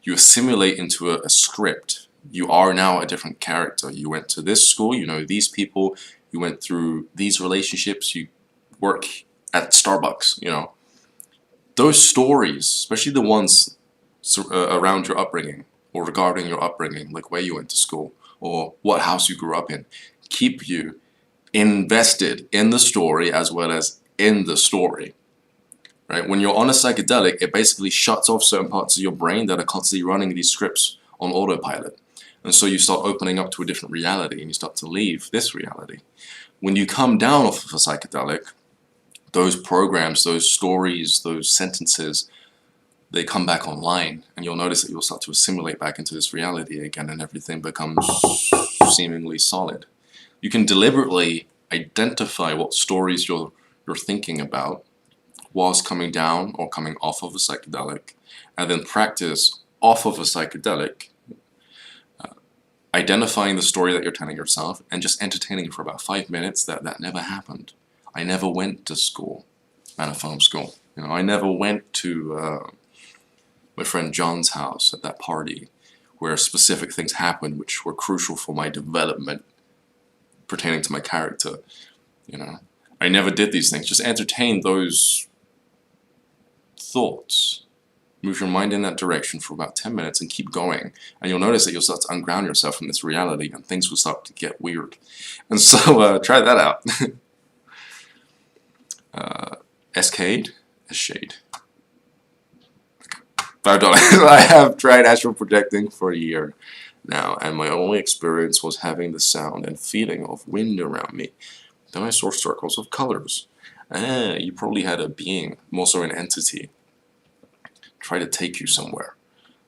You assimilate into a script. You are now a different character. You went to this school, you know these people, you went through these relationships, you work at Starbucks, you know. Those stories, especially the ones around your upbringing or regarding your upbringing, like where you went to school or what house you grew up in, keep you invested in the story as well as in the story. Right? When you're on a psychedelic, it basically shuts off certain parts of your brain that are constantly running these scripts on autopilot. And so you start opening up to a different reality and you start to leave this reality. When you come down off of a psychedelic, those programs, those stories, those sentences, they come back online, and you'll notice that you'll start to assimilate back into this reality again, and everything becomes seemingly solid. You can deliberately identify what stories you're thinking about whilst coming down or coming off of a psychedelic, and then practice off of a psychedelic, identifying the story that you're telling yourself and just entertaining it for about 5 minutes that never happened. I never went to school, Manifilm school. You know, I never went to my friend John's house at that party where specific things happened which were crucial for my development pertaining to my character. You know, I never did these things. Just entertain those thoughts. Move your mind in that direction for about 10 minutes and keep going. And you'll notice that you'll start to unground yourself from this reality and things will start to get weird. And so try that out. Escade? Shade. $5. I have tried astral projecting for a year now, and my only experience was having the sound and feeling of wind around me. Then I saw circles of colors. You probably had a being, more so an entity, try to take you somewhere.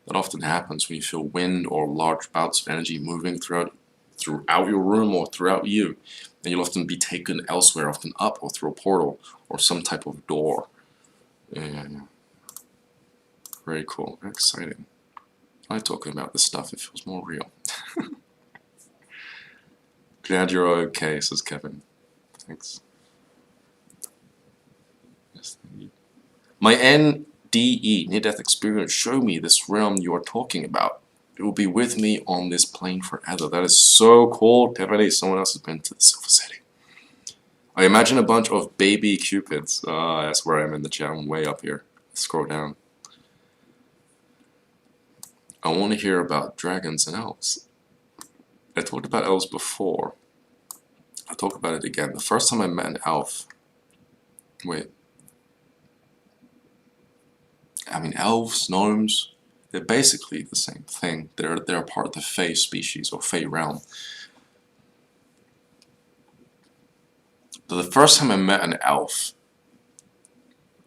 That often happens when you feel wind or large bouts of energy moving throughout your room or throughout you. And you'll often be taken elsewhere, often up or through a portal or some type of door. Yeah. Very cool, very exciting. I like talking about this stuff, it feels more real. Glad you're okay, says Kevin. Thanks. Yes, thank you. My NDE, near-death experience, show me this realm you are talking about. It will be with me on this plane forever. That is so cool. Definitely someone else has been to the Silver City. I imagine a bunch of baby cupids. That's where I am in the chat. I'm way up here. Scroll down. I want to hear about dragons and elves. I talked about elves before. I'll talk about it again. The first time I met an elf... Wait. I mean, elves, gnomes, they're basically the same thing. They're a part of the Fae species, or Fae realm. But the first time I met an elf...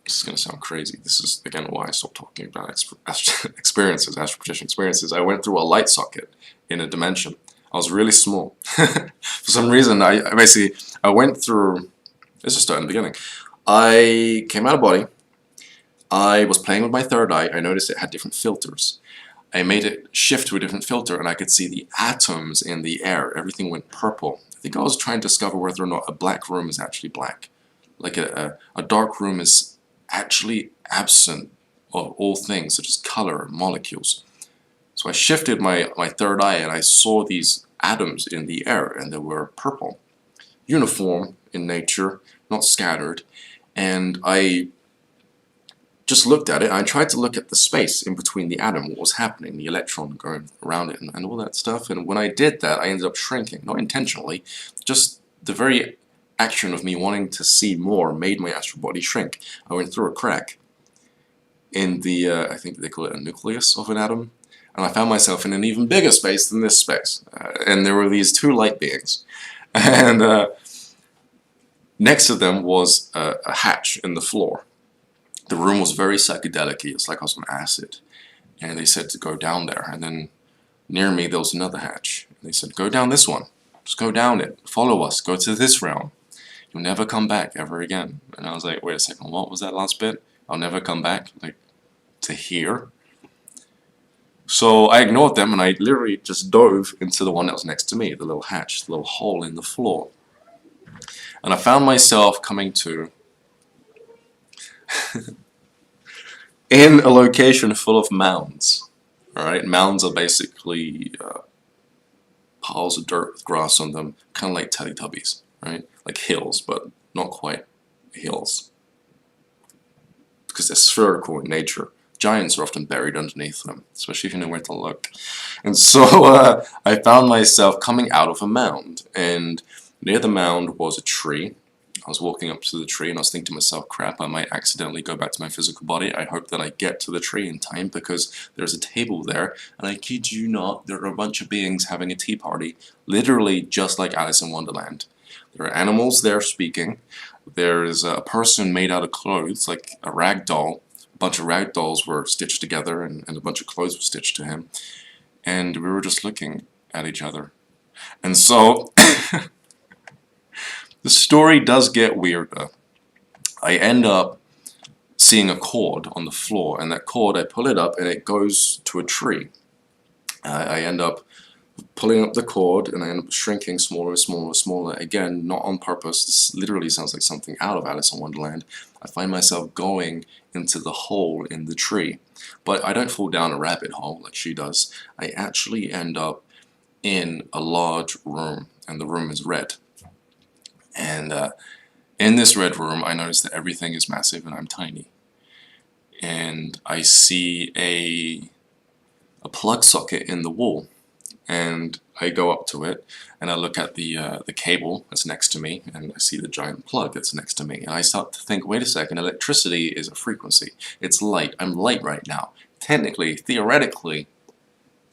This is going to sound crazy. This is, again, why I stopped talking about experiences, astral projection experiences. I went through a light socket in a dimension. I was really small. For some reason, I went through... Let's just start in the beginning. I came out of body. I was playing with my third eye. I noticed it had different filters. I made it shift to a different filter, and I could see the atoms in the air. Everything went purple. I think I was trying to discover whether or not a black room is actually black. Like a dark room is actually absent of all things such as color and molecules. So I shifted my third eye and I saw these atoms in the air, and they were purple. Uniform in nature, not scattered. And I just looked at it. I tried to look at the space in between the atom, what was happening, the electron going around it and all that stuff. And when I did that, I ended up shrinking, not intentionally, just the very action of me wanting to see more made my astral body shrink. I went through a crack in the, I think they call it a nucleus of an atom, and I found myself in an even bigger space than this space. And there were these two light beings. And next to them was a hatch in the floor. The room was very psychedelic-y. It's like I was on acid. And they said to go down there. And then near me there was another hatch. And they said, go down this one. Just go down it. Follow us. Go to this realm. You'll never come back ever again. And I was like, wait a second, what was that last bit? I'll never come back? Like, to here? So I ignored them and I literally just dove into the one that was next to me, the little hatch, the little hole in the floor. And I found myself coming to in a location full of mounds. Alright, mounds are basically piles of dirt with grass on them, kind of like Teletubbies. right? Like hills, but not quite hills. Because they're spherical in nature. Giants are often buried underneath them, especially if you know where to look. And so I found myself coming out of a mound, and near the mound was a tree. I was walking up to the tree and I was thinking to myself, crap, I might accidentally go back to my physical body. I hope that I get to the tree in time because there's a table there, and I kid you not, there are a bunch of beings having a tea party, literally just like Alice in Wonderland. There are animals there speaking. There's a person made out of clothes, like a rag doll. A bunch of rag dolls were stitched together, and a bunch of clothes were stitched to him. And we were just looking at each other. And so, the story does get weirder. I end up seeing a cord on the floor, and that cord, I pull it up, and it goes to a tree. I end up pulling up the cord, and I end up shrinking smaller and smaller and smaller. Again, not on purpose. This literally sounds like something out of Alice in Wonderland. I find myself going into the hole in the tree. But I don't fall down a rabbit hole like she does. I actually end up in a large room, and the room is red. And in this red room, I notice that everything is massive and I'm tiny. And I see a plug socket in the wall. And I go up to it, and I look at the cable that's next to me, and I see the giant plug that's next to me, and I start to think, wait a second, electricity is a frequency. It's light. I'm light right now. Technically, theoretically,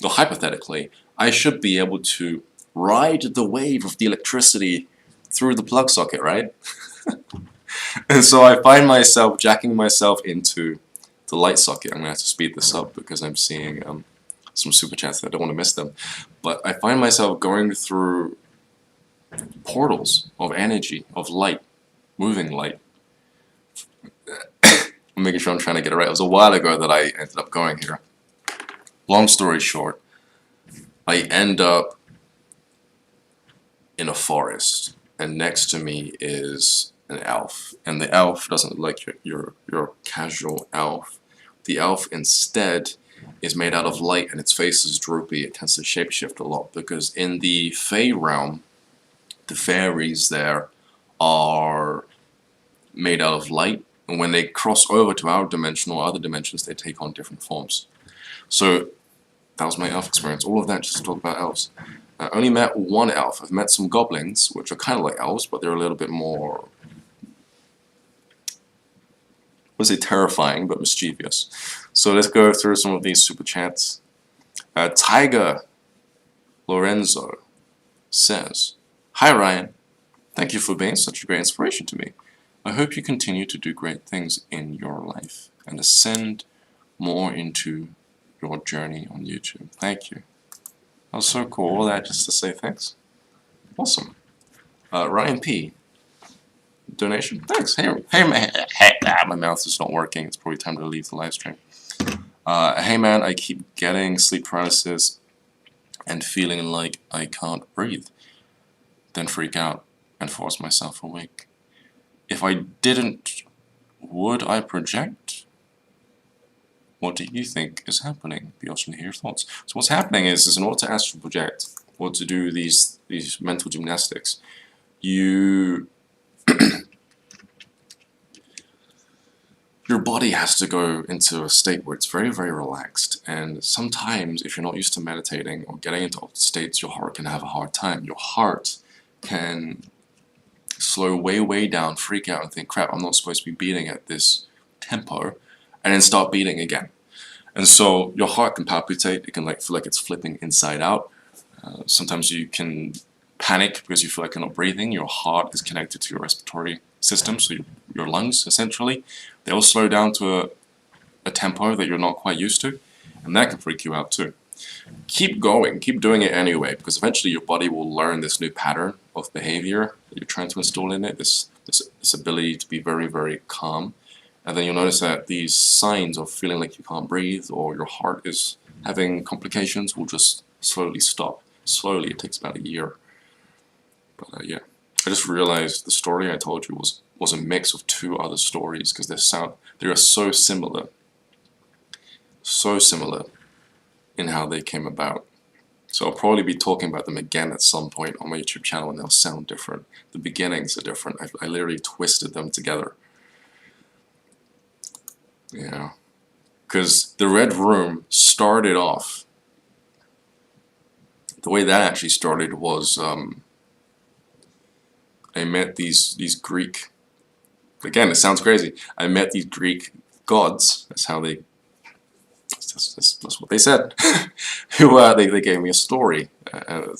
or hypothetically, I should be able to ride the wave of the electricity through the plug socket, right? And so I find myself jacking myself into the light socket. I'm going to have to speed this up because I'm seeing some super chats that I don't want to miss them. But I find myself going through portals of energy, of light, moving light. I'm making sure I'm trying to get it right. It was a while ago that I ended up going here. Long story short, I end up in a forest, and next to me is an elf. And the elf doesn't look like your casual elf. The elf instead is made out of light, and its face is droopy. It tends to shapeshift a lot because in the Fey realm, the fairies there are made out of light, and when they cross over to our dimension or other dimensions, they take on different forms. So that was my elf experience. All of that just to talk about elves. I only met one elf. I've met some goblins, which are kind of like elves, but they're a little bit more, I would say terrifying, but mischievous. So let's go through some of these super chats. Tiger Lorenzo says, "Hi Ryan, thank you for being such a great inspiration to me. I hope you continue to do great things in your life and ascend more into your journey on YouTube." Thank you. That was so cool. All that just to say thanks. Awesome. Ryan P. Donation. Thanks. Hey, my mouth is not working. It's probably time to leave the live stream. Hey man, I keep getting sleep paralysis and feeling like I can't breathe. Then freak out and force myself awake. If I didn't, would I project? What do you think is happening? Be awesome to hear your thoughts. So what's happening is in order to astral project, or to do these mental gymnastics, you your body has to go into a state where it's very, very relaxed. And sometimes, if you're not used to meditating or getting into altered states, your heart can have a hard time. Your heart can slow way, way down, freak out, and think, crap, I'm not supposed to be beating at this tempo, and then start beating again. And so your heart can palpitate. It can feel like it's flipping inside out. Sometimes you can panic because you feel like you're not breathing. Your heart is connected to your respiratory system, so your lungs, essentially. They'll slow down to a tempo that you're not quite used to, and that can freak you out too. Keep going, keep doing it anyway, because eventually your body will learn this new pattern of behavior that you're trying to install in it, this ability to be very, very calm. And then you'll notice that these signs of feeling like you can't breathe or your heart is having complications will just slowly stop. Slowly, it takes about a year. But yeah, I just realized the story I told you was a mix of two other stories because they are so similar in how they came about. So I'll probably be talking about them again at some point on my YouTube channel, and they'll sound different. The beginnings are different. I literally twisted them together. Yeah. Because the Red Room started off, the way that actually started was I met these Greek, again, it sounds crazy, I met these Greek gods, that's how they, that's what they said, who they gave me a story,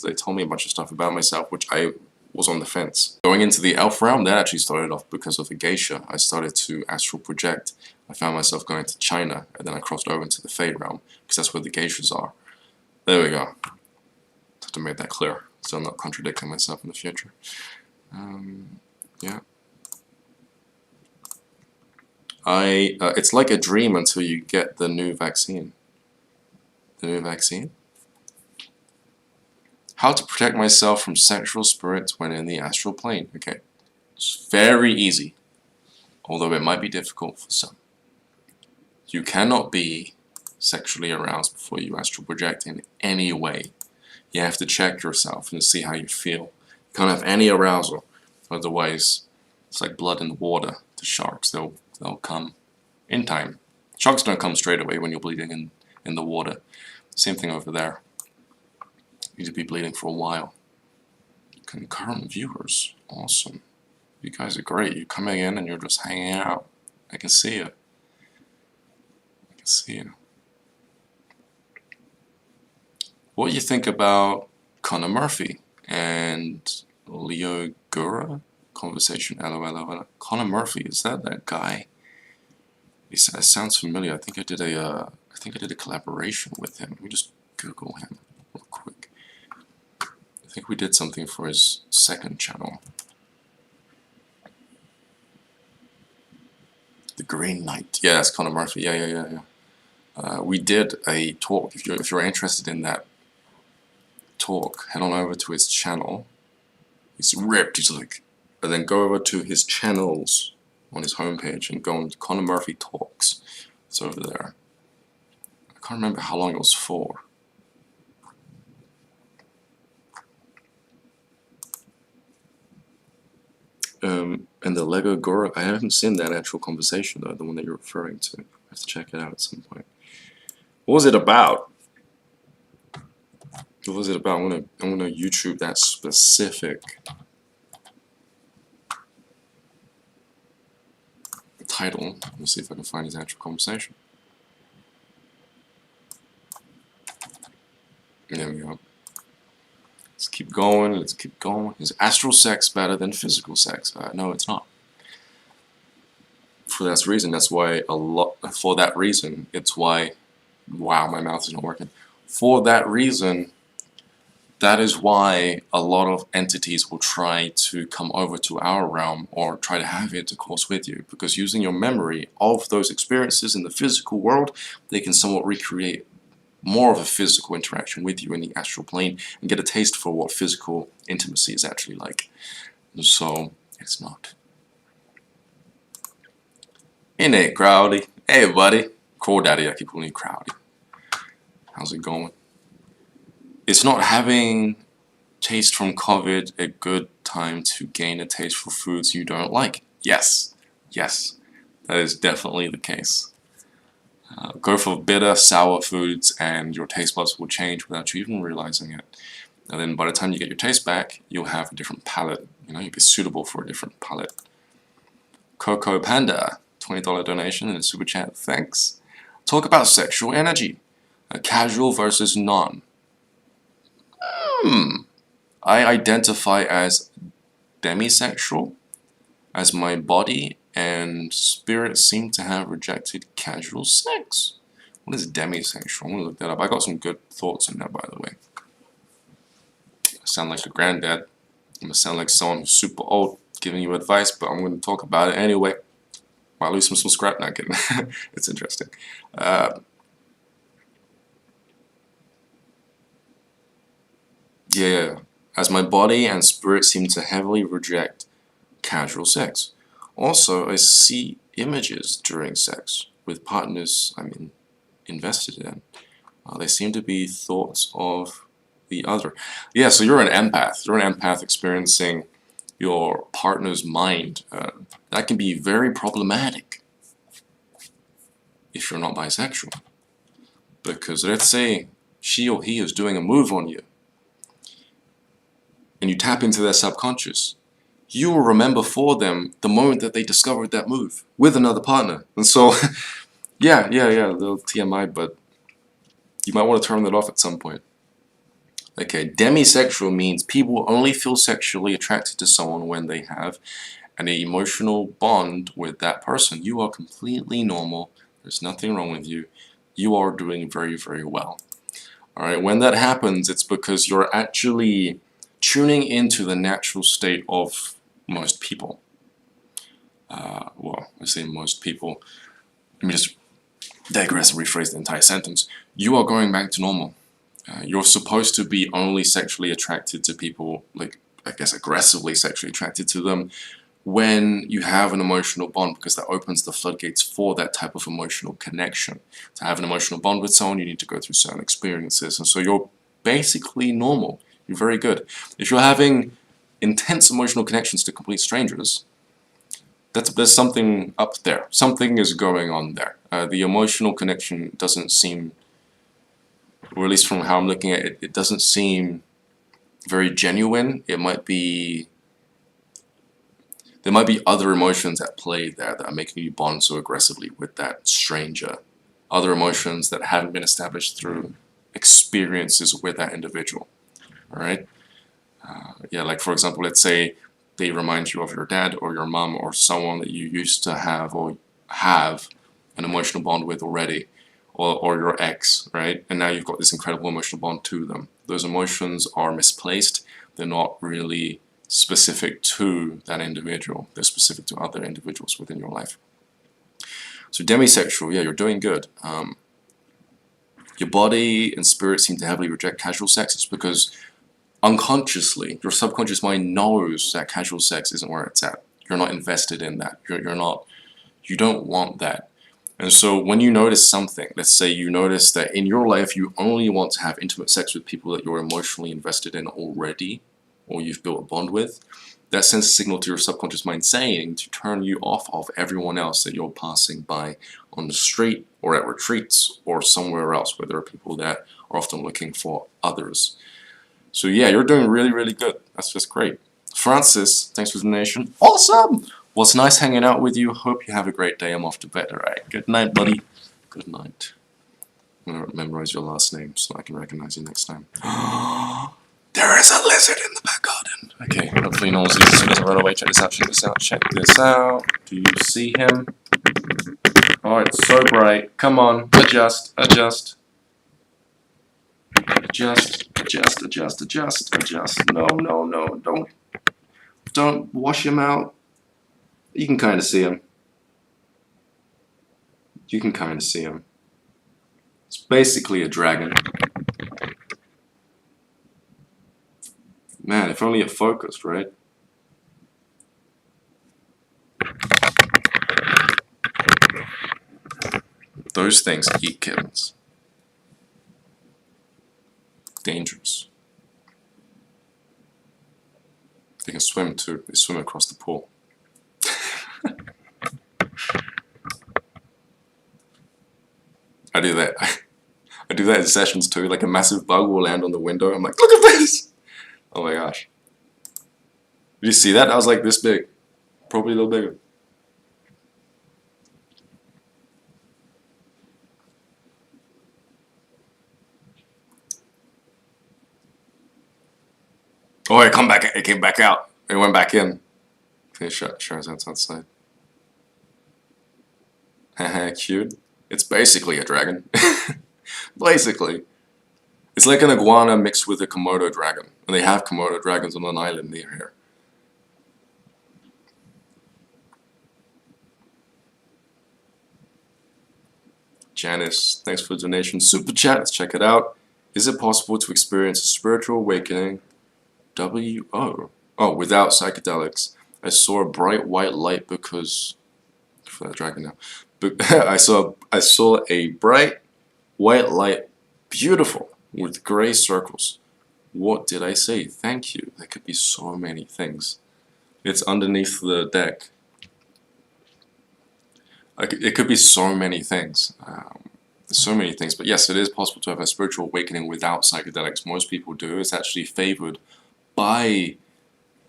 they told me a bunch of stuff about myself, which I was on the fence. Going into the elf realm, that actually started off because of a geisha. I started to astral project. I found myself going to China, and then I crossed over into the Fey realm, because that's where the geishas are. There we go. Have to make that clear, so I'm not contradicting myself in the future. Yeah. It's like a dream until you get the new vaccine. The new vaccine? How to protect myself from sexual spirits when in the astral plane. Okay. It's very easy, although it might be difficult for some. You cannot be sexually aroused before you astral project in any way. You have to check yourself and see how you feel. You can't have any arousal, otherwise it's like blood in the water to sharks. They'll come in time. Sharks don't come straight away when you're bleeding in the water. Same thing over there. You need to be bleeding for a while. Concurrent viewers, awesome. You guys are great. You're coming in and you're just hanging out. I can see you. I can see you. What do you think about Connor Murphy and Leo Gura? Conversation, LOL. Connor Murphy, is that guy? It sounds familiar. I think I did a collaboration with him. Let me just Google him real quick. I think we did something for his second channel. The Green Knight. Yeah, that's Connor Murphy. Yeah. We did a talk. If you're interested in that talk, head on over to his channel. He's ripped. He's like, and then go over to his channels on his homepage and go on Connor Murphy Talks. It's over there. I can't remember how long it was for. And the Lego Gora, I haven't seen that actual conversation though, the one that you're referring to. I have to check it out at some point. What was it about? What was it about? I'm gonna YouTube that specific title. Let's see if I can find his actual conversation. There we go. Let's keep going. Let's keep going. Is astral sex better than physical sex? No, it's not. For that reason, that's why for that reason, it's why. Wow, my mouth is not working. For that reason, that is why a lot of entities will try to come over to our realm or try to have intercourse with you, because using your memory of those experiences in the physical world, they can somewhat recreate more of a physical interaction with you in the astral plane and get a taste for what physical intimacy is actually like. So, it's not. Innate, Crowdy. Hey, buddy. Crawdaddy, I keep calling you Crowdy. How's it going? Is not having taste from COVID a good time to gain a taste for foods you don't like? Yes. Yes. That is definitely the case. Go for bitter, sour foods and your taste buds will change without you even realizing it. And then by the time you get your taste back, you'll have a different palate. You know, you'll be suitable for a different palate. Coco Panda, $20 donation in the super chat. Thanks. Talk about sexual energy. Casual versus non. I identify as demisexual, as my body and spirit seem to have rejected casual sex. What is demisexual? I'm gonna look that up. I got some good thoughts on that, by the way. I sound like a granddad. I'm gonna sound like someone who's super old giving you advice, but I'm gonna talk about it anyway. Might lose some scrap, not kidding. It's interesting. Yeah, as my body and spirit seem to heavily reject casual sex. Also, I see images during sex with partners I'm invested in. They seem to be thoughts of the other. Yeah, so you're an empath. You're an empath experiencing your partner's mind. That can be very problematic if you're not bisexual. Because let's say she or he is doing a move on you, and you tap into their subconscious, you will remember for them the moment that they discovered that move with another partner. And so, yeah, a little TMI, but you might want to turn that off at some point. Okay, demisexual means people only feel sexually attracted to someone when they have an emotional bond with that person. You are completely normal. There's nothing wrong with you. You are doing very, very well. Alright, when that happens, it's because you're actually tuning into the natural state of most people. Well, I say most people. Let me just digress and rephrase the entire sentence. You are going back to normal. You're supposed to be only sexually attracted to people, like, I guess aggressively sexually attracted to them, when you have an emotional bond, because that opens the floodgates for that type of emotional connection. To have an emotional bond with someone, you need to go through certain experiences, and so you're basically normal. You're very good. If you're having intense emotional connections to complete strangers, there's something up there. Something is going on there. The emotional connection doesn't seem, or at least from how I'm looking at it, it doesn't seem very genuine. There might be other emotions at play there that are making you bond so aggressively with that stranger. Other emotions that haven't been established through experiences with that individual. Alright? Yeah, like for example, let's say they remind you of your dad or your mom or someone that you used to have or have an emotional bond with already, or your ex, right? And now you've got this incredible emotional bond to them. Those emotions are misplaced. They're not really specific to that individual. They're specific to other individuals within your life. So demisexual, yeah, you're doing good. Your body and spirit seem to heavily reject casual sex. It's because unconsciously, your subconscious mind knows that casual sex isn't where it's at. You're not invested in that. You don't want that. And so when you notice something, let's say you notice that in your life you only want to have intimate sex with people that you're emotionally invested in already, or you've built a bond with, that sends a signal to your subconscious mind saying to turn you off of everyone else that you're passing by on the street or at retreats or somewhere else where there are people that are often looking for others. So yeah, you're doing really, really good. That's just great. Francis, thanks for the donation. Awesome! Well, it's nice hanging out with you. Hope you have a great day. I'm off to bed, alright? Good night, buddy. Good night. I'm going to memorize your last name so I can recognize you next time. There is a lizard in the back garden. Okay, hopefully no one sees this and doesn't run away. Check this out, check this out, check this out. Do you see him? Oh, it's so bright. Come on, adjust, adjust. Adjust, adjust, adjust, adjust, adjust. No, no, no, don't wash him out. You can kind of see him. You can kind of see him. It's basically a dragon. Man, if only it focused, right? Those things eat kittens. Dangerous. They can swim too. They swim across the pool. I do that. I do that in sessions too. Like a massive bug will land on the window. I'm like, look at this! Oh my gosh. Did you see that? I was like this big. Probably a little bigger. Oh, it came back out. It went back in. Okay, Charizard's outside. Haha, cute. It's basically a dragon. Basically. It's like an iguana mixed with a Komodo dragon. And they have Komodo dragons on an island near here. Janice, thanks for the donation. Super chat, let's check it out. Is it possible to experience a spiritual awakening? W-O. Oh, without psychedelics. I saw a bright white light because... For that dragon now. But I saw a bright white light, beautiful, with gray circles. What did I say? Thank you. There could be so many things. It's underneath the deck. It could be so many things. So many things. But yes, it is possible to have a spiritual awakening without psychedelics. Most people do. It's actually favored by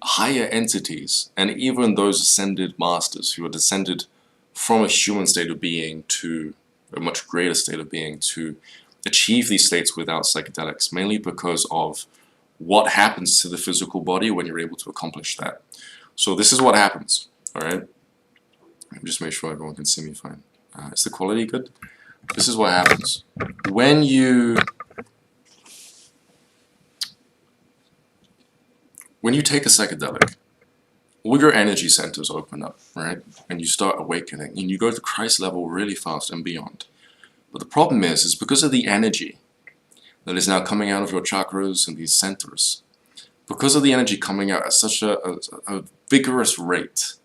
higher entities, and even those ascended masters who are descended from a human state of being to a much greater state of being to achieve these states without psychedelics, mainly because of what happens to the physical body when you're able to accomplish that. So this is what happens, alright? Just make sure everyone can see me fine. Is the quality good? This is what happens. When you take a psychedelic, all your energy centers open up, right? And you start awakening, and you go to Christ level really fast and beyond. But the problem is because of the energy that is now coming out of your chakras and these centers, because of the energy coming out at such a vigorous rate,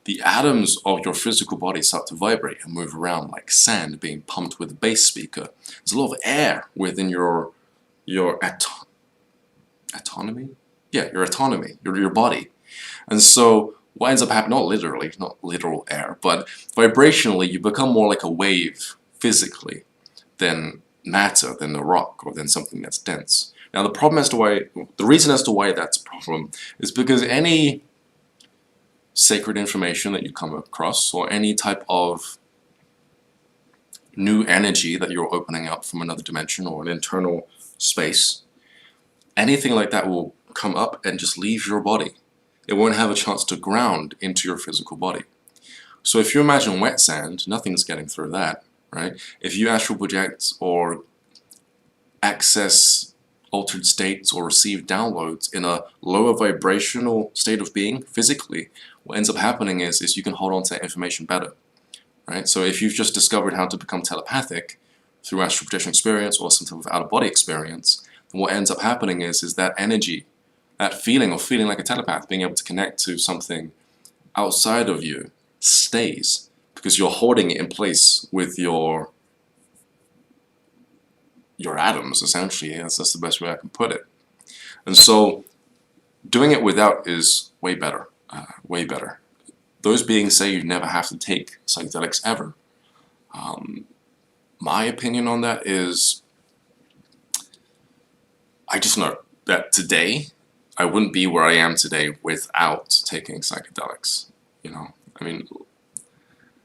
the atoms of your physical body start to vibrate and move around like sand being pumped with a bass speaker. There's a lot of air within your autonomy? Yeah, your autonomy, your body. And so what ends up happening, not literally, not literal air, but vibrationally you become more like a wave physically than matter, than a rock, or than something that's dense. Now the reason as to why that's a problem is because any sacred information that you come across, or any type of new energy that you're opening up from another dimension or an internal space, anything like that will come up and just leave your body. It won't have a chance to ground into your physical body. So if you imagine wet sand, nothing's getting through that, right? If you astral project or access altered states or receive downloads in a lower vibrational state of being physically, what ends up happening is you can hold on to that information better, right? So if you've just discovered how to become telepathic through astral projection experience or some type of out-of-body experience, then what ends up happening is that energy, that feeling of feeling like a telepath, being able to connect to something outside of you, stays because you're holding it in place with your atoms, essentially. That's the best way I can put it. And so doing it without is way better, way better. Those beings say you never have to take psychedelics ever. My opinion on that is, I just know that today I wouldn't be where I am today without taking psychedelics. You know, I mean,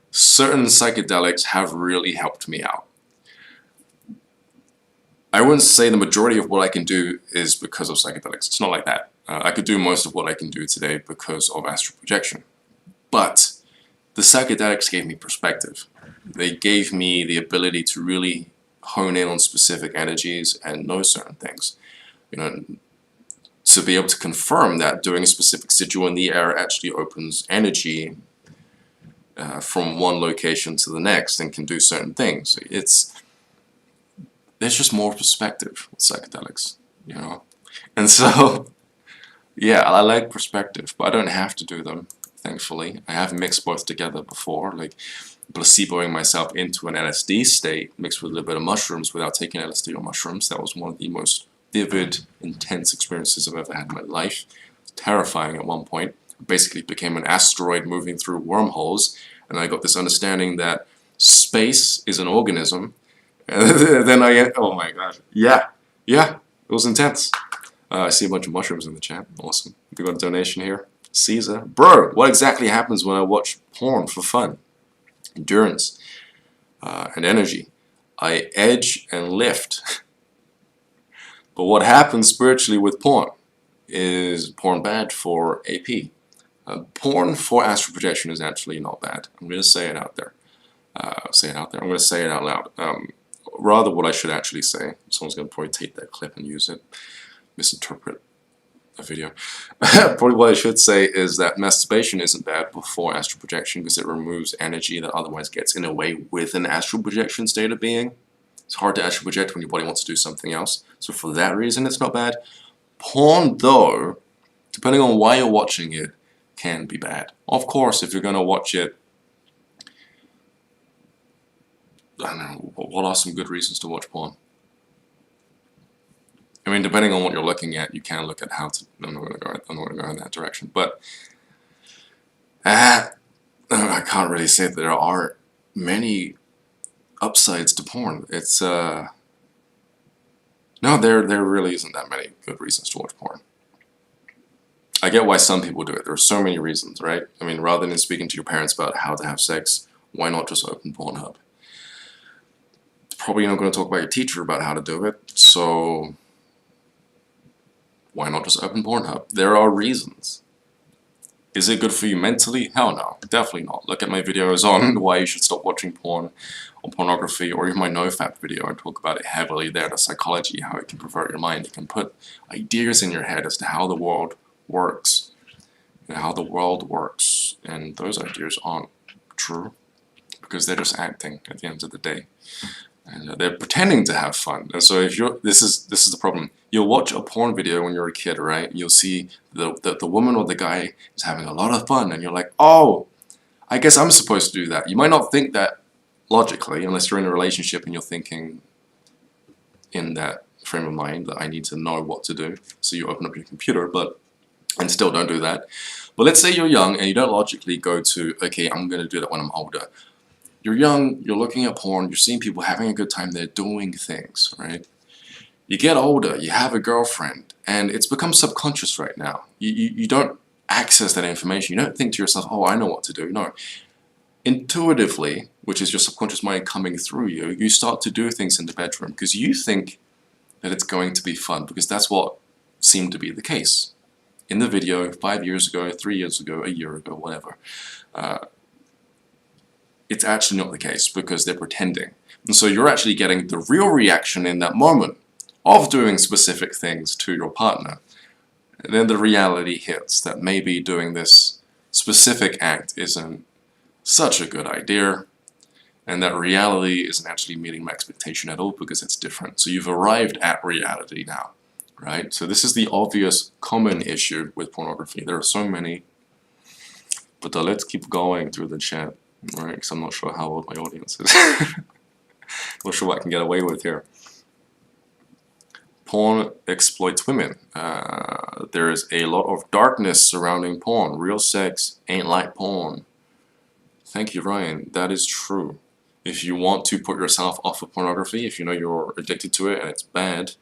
certain psychedelics have really helped me out. I wouldn't say the majority of what I can do is because of psychedelics. It's not like that. I could do most of what I can do today because of astral projection. But the psychedelics gave me perspective. They gave me the ability to really hone in on specific energies and know certain things. You know, to be able to confirm that doing a specific sigil in the air actually opens energy from one location to the next and can do certain things. There's just more perspective with psychedelics, you know? And so, yeah, I like perspective, but I don't have to do them, thankfully. I have mixed both together before, like placeboing myself into an LSD state mixed with a little bit of mushrooms without taking LSD or mushrooms. That was one of the most vivid, intense experiences I've ever had in my life. It was terrifying at one point. I basically became an asteroid moving through wormholes, and I got this understanding that space is an organism. And then oh my gosh, yeah, it was intense. I see a bunch of mushrooms in the chat. Awesome. We got a donation here. Caesar. Bro, what exactly happens when I watch porn for fun? Endurance and energy. I edge and lift. But what happens spiritually with porn? Is porn bad for AP? Porn for astral projection is actually not bad. I'm going to say it out there. I'm going to say it out loud. Rather what I should actually say. Someone's going to probably take that clip and use it. Misinterpret a video. Probably what I should say is that masturbation isn't bad before astral projection because it removes energy that otherwise gets in a way with an astral projection state of being. It's hard to astral project when your body wants to do something else. So for that reason, it's not bad. Porn, though, depending on why you're watching it, can be bad. Of course, if you're going to watch it, I don't know, what are some good reasons to watch porn? I mean, depending on what you're looking at, you can look at how to. I'm not going to go in that direction, but I can't really say that there are many upsides to porn. It's no, there really isn't that many good reasons to watch porn. I get why some people do it. There are so many reasons, right? I mean, rather than speaking to your parents about how to have sex, why not just open Pornhub? Probably not going to talk about your teacher about how to do it, so why not just open Pornhub? There are reasons. Is it good for you mentally? Hell no, definitely not. Look at my videos on why you should stop watching porn or pornography, or even my NoFap video. I talk about it heavily there, the psychology, how it can pervert your mind. It can put ideas in your head as to how the world works and how the world works, and those ideas aren't true because they're just acting at the end of the day, and they're pretending to have fun. And so if you're this is the problem. You'll watch a porn video when you're a kid, right? You'll see the woman or the guy is having a lot of fun, and you're like, oh, I guess I'm supposed to do that. You might not think that logically unless you're in a relationship and you're thinking in that frame of mind that I need to know what to do, so you open up your computer, and still don't do that. But let's say you're young and you don't logically go to, okay, I'm going to do that when I'm older. You're young, you're looking at porn, you're seeing people having a good time, they're doing things, right? You get older, you have a girlfriend, and it's become subconscious right now. You don't access that information. You don't think to yourself, oh, I know what to do. No. Intuitively, which is your subconscious mind coming through you, you start to do things in the bedroom because you think that it's going to be fun, because that's what seemed to be the case. In the video 5 years ago, 3 years ago, a year ago, whatever, it's actually not the case because they're pretending. And so you're actually getting the real reaction in that moment of doing specific things to your partner. And then the reality hits that maybe doing this specific act isn't such a good idea, and that reality isn't actually meeting my expectation at all because it's different. So you've arrived at reality now, right? So this is the obvious common issue with pornography. There are so many, but let's keep going through the chat, right? Because I'm not sure how old my audience is. Not sure what I can get away with here. Porn exploits women. There is a lot of darkness surrounding porn. Real sex ain't like porn. Thank you, Ryan. That is true. If you want to put yourself off of pornography, if you know you're addicted to it and it's bad,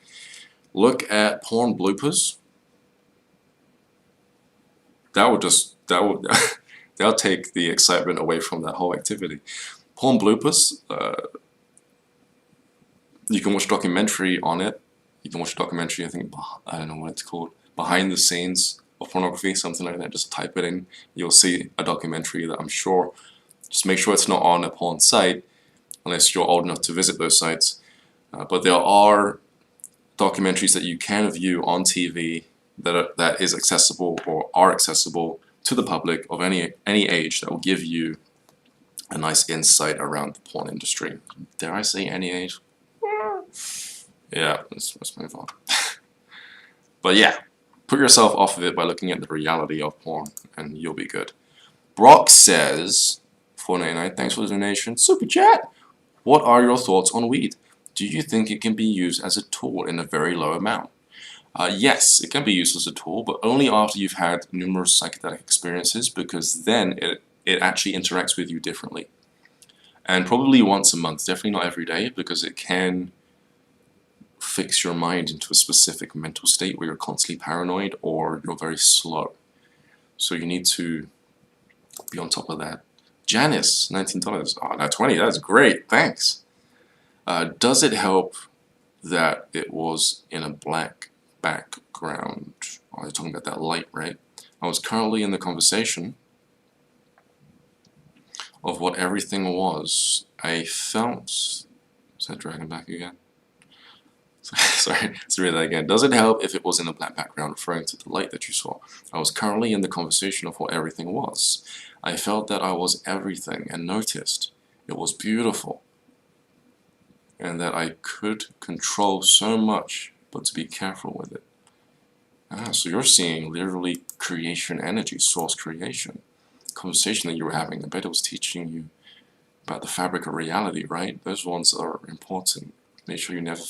look at porn bloopers. That'll take the excitement away from that whole activity. Porn bloopers. You can watch a documentary on it. You can watch a documentary, I think, I don't know what it's called, behind the scenes of pornography, something like that. Just type it in. You'll see a documentary that I'm sure. Just make sure it's not on a porn site, unless you're old enough to visit those sites. But there are documentaries that you can view on TV that is accessible or are accessible to the public of any age that will give you a nice insight around the porn industry. Dare I say any age? Yeah, let's move on. But yeah, put yourself off of it by looking at the reality of porn, and you'll be good. Brock says, $4.99, thanks for the donation. Super chat! What are your thoughts on weed? Do you think it can be used as a tool in a very low amount? Yes, it can be used as a tool, but only after you've had numerous psychedelic experiences, because then it actually interacts with you differently. And probably once a month, definitely not every day, because it can fix your mind into a specific mental state where you're constantly paranoid or you're very slow. So you need to be on top of that. Janice, $19. Oh, now 20, that's great, thanks. Does it help that it was in a black background? Oh, you're talking about that light, right? I was currently in the conversation of what everything was. I felt... Is that dragging back again? Sorry, let's read that again. Does it help if it was in a black background, referring to the light that you saw? I was currently in the conversation of what everything was. I felt that I was everything and noticed it was beautiful, and that I could control so much, but to be careful with it. So you're seeing literally creation energy, source creation. Conversation that you were having, I bet it was teaching you about the fabric of reality, right? Those ones are important. Make sure you never